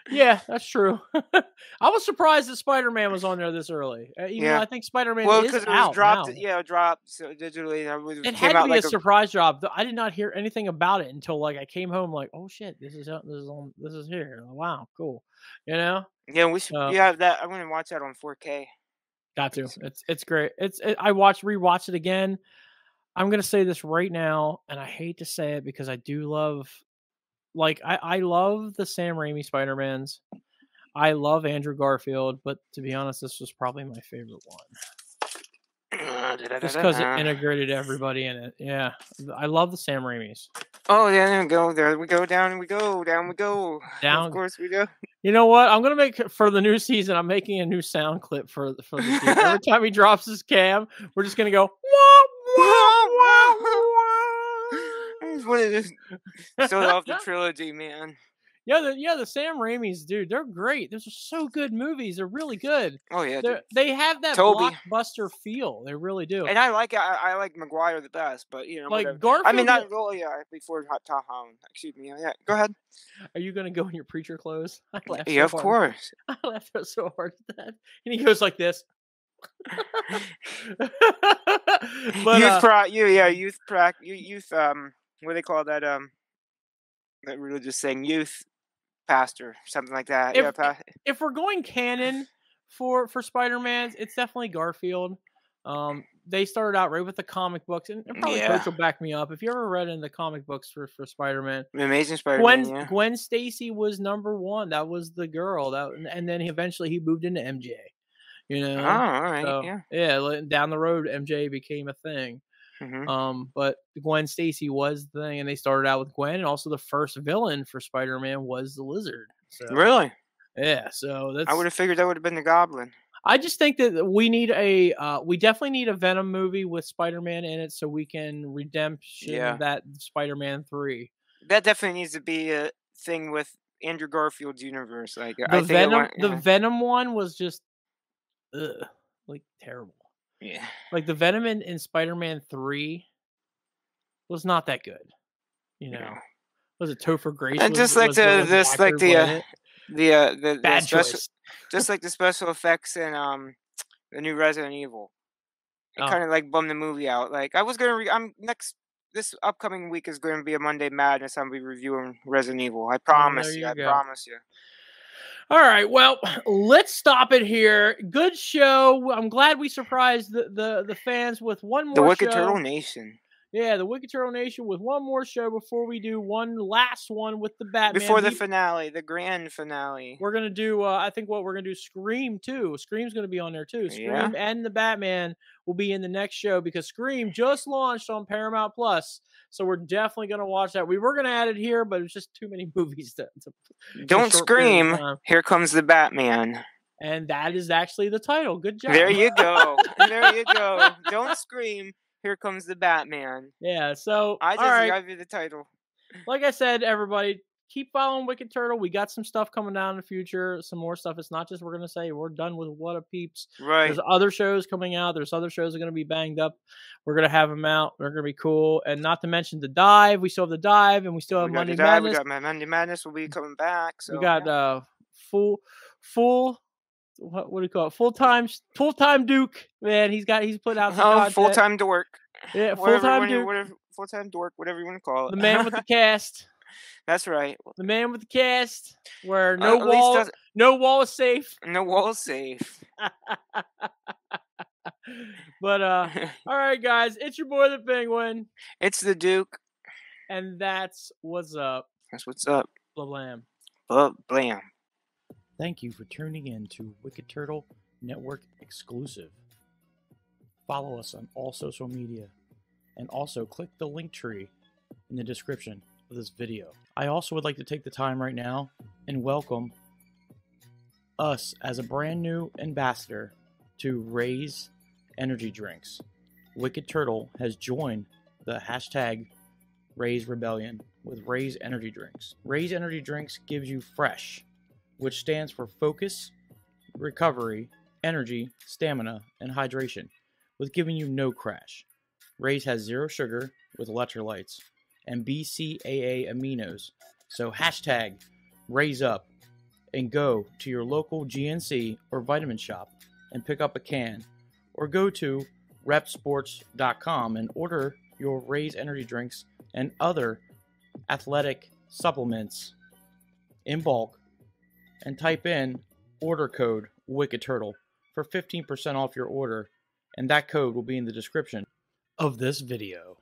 yeah, that's true. I was surprised that Spider-Man was on there this early. Even though
Yeah.
I think Spider-Man
Well,
is
because it was
out
dropped.
now.
Yeah, it dropped so digitally.
It
came
had to
out
be
like
a surprise drop. I did not hear anything about it until like I came home. Like, oh shit, this is here. Wow, cool. You know,
Yeah, we should. Yeah, that I'm gonna watch that on 4K.
got to. It's great. I rewatched it again. I'm gonna say this right now, and I hate to say it because I do love, like, I love the Sam Raimi Spider-Mans. I love Andrew Garfield, but to be honest, this was probably my favorite one. Just because it integrated everybody in it. Yeah. I love the Sam Raimis.
Oh, yeah, there we go. There we go. Down we go. Down we go.
Down.
Of course we go.
You know what? I'm gonna make for the new season. I'm making a new sound clip for the season. Every time he drops his cam, we're just gonna go.
I just wanted to start off the trilogy, man.
The Sam Raimi's, dude, they're great. Those are so good movies. They're really good.
Oh yeah, dude.
They have that
Toby.
blockbuster feel. They really do.
And I like Maguire the best, but you know,
Like
whatever.
Garfield.
I mean, not really. Before Hot Tahoe. Excuse me. Yeah, go ahead.
Are you gonna go in your preacher clothes? I laughed
Yeah,
so
of
hard.
course.
I laughed so hard at that. And he goes like this. But
youth what do they call that that religious saying, youth pastor, something like that.
If we're going canon for Spider-Man, it's definitely Garfield. They started out right with the comic books, and probably Coach will back me up. If you ever read in the comic books for Spider-Man,
Amazing Spider-Man,
Gwen Stacy was number one. That was the girl. And then eventually he moved into MJ. You know,
all right,
so, yeah. Down the road, MJ became a thing.
Mm-hmm.
But Gwen Stacy was the thing, and they started out with Gwen, and also the first villain for Spider-Man was the Lizard. So,
really?
Yeah. So
I would have figured that would have been the Goblin.
I just think that we definitely need a Venom movie with Spider-Man in it, so we can redemption that Spider-Man 3.
That definitely needs to be a thing with Andrew Garfield's universe. Like
the Venom one was just, like terrible.
Yeah.
Like the Venom in Spider-Man 3 was not that good. You know, was it Topher Grace?
And just like the special effects in the new Resident Evil. It kind of like bummed the movie out. Like I was gonna, this upcoming week is going to be a Monday Madness. I'll be reviewing Resident Evil. I promise you. I promise you.
All right, well, let's stop it here. Good show. I'm glad we surprised the fans with one more show.
The Wicked Turtle Nation.
Yeah, the Wicked Turtle Nation with one more show before we do one last one with the Batman.
Before the finale, the grand finale.
We're going to do, I think we're going to do Scream too. Scream's going to be on there too. Scream and the Batman will be in the next show because Scream just launched on Paramount Plus. So we're definitely going to watch that. We were going to add it here, but it's just too many movies to
Don't scream, here comes the Batman.
And that is actually the title. Good job.
There you go. There you go. Don't scream, here comes the Batman.
Yeah, so
I just gave you the title.
Like I said, everybody, keep following Wicked Turtle. We got some stuff coming down in the future. Some more stuff. It's not just we're going to say we're done with What a Peeps.
Right.
There's other shows coming out. There's other shows that are going to be banged up. We're going to have them out. They're going to be cool. And not to mention The Dive. We still have The Dive, and we still have Monday Madness.
We got Monday Madness will be coming back. So
we got full. What do you call it? Full-time Duke. Man, he's put out some content.
Full-time Dork.
Yeah, full-time Duke.
Full-time Dork, whatever you want to call it.
The man with the cast.
That's right.
The man with the cast, where no wall is safe.
No wall is safe.
But all right, guys, it's your boy the Penguin.
It's the Duke,
and that's what's up.
That's what's up.
Blam.
Blam.
Thank you for tuning in to Wicked Turtle Network exclusive. Follow us on all social media, and also click the link tree in the description of this video. I also would like to take the time right now and welcome us as a brand new ambassador to RAZE energy drinks. Wicked Turtle has joined the hashtag RAZE Rebellion with RAZE energy drinks. RAZE energy drinks gives you fresh, which stands for focus, recovery, energy, stamina, and hydration, with giving you no crash. RAZE has 0 sugar with electrolytes and BCAA aminos. So hashtag RAZE up and go to your local GNC or vitamin shop and pick up a can, or go to repsports.com and order your RAZE energy drinks and other athletic supplements in bulk, and type in order code Wicked Turtle for 15% off your order, and that code will be in the description of this video.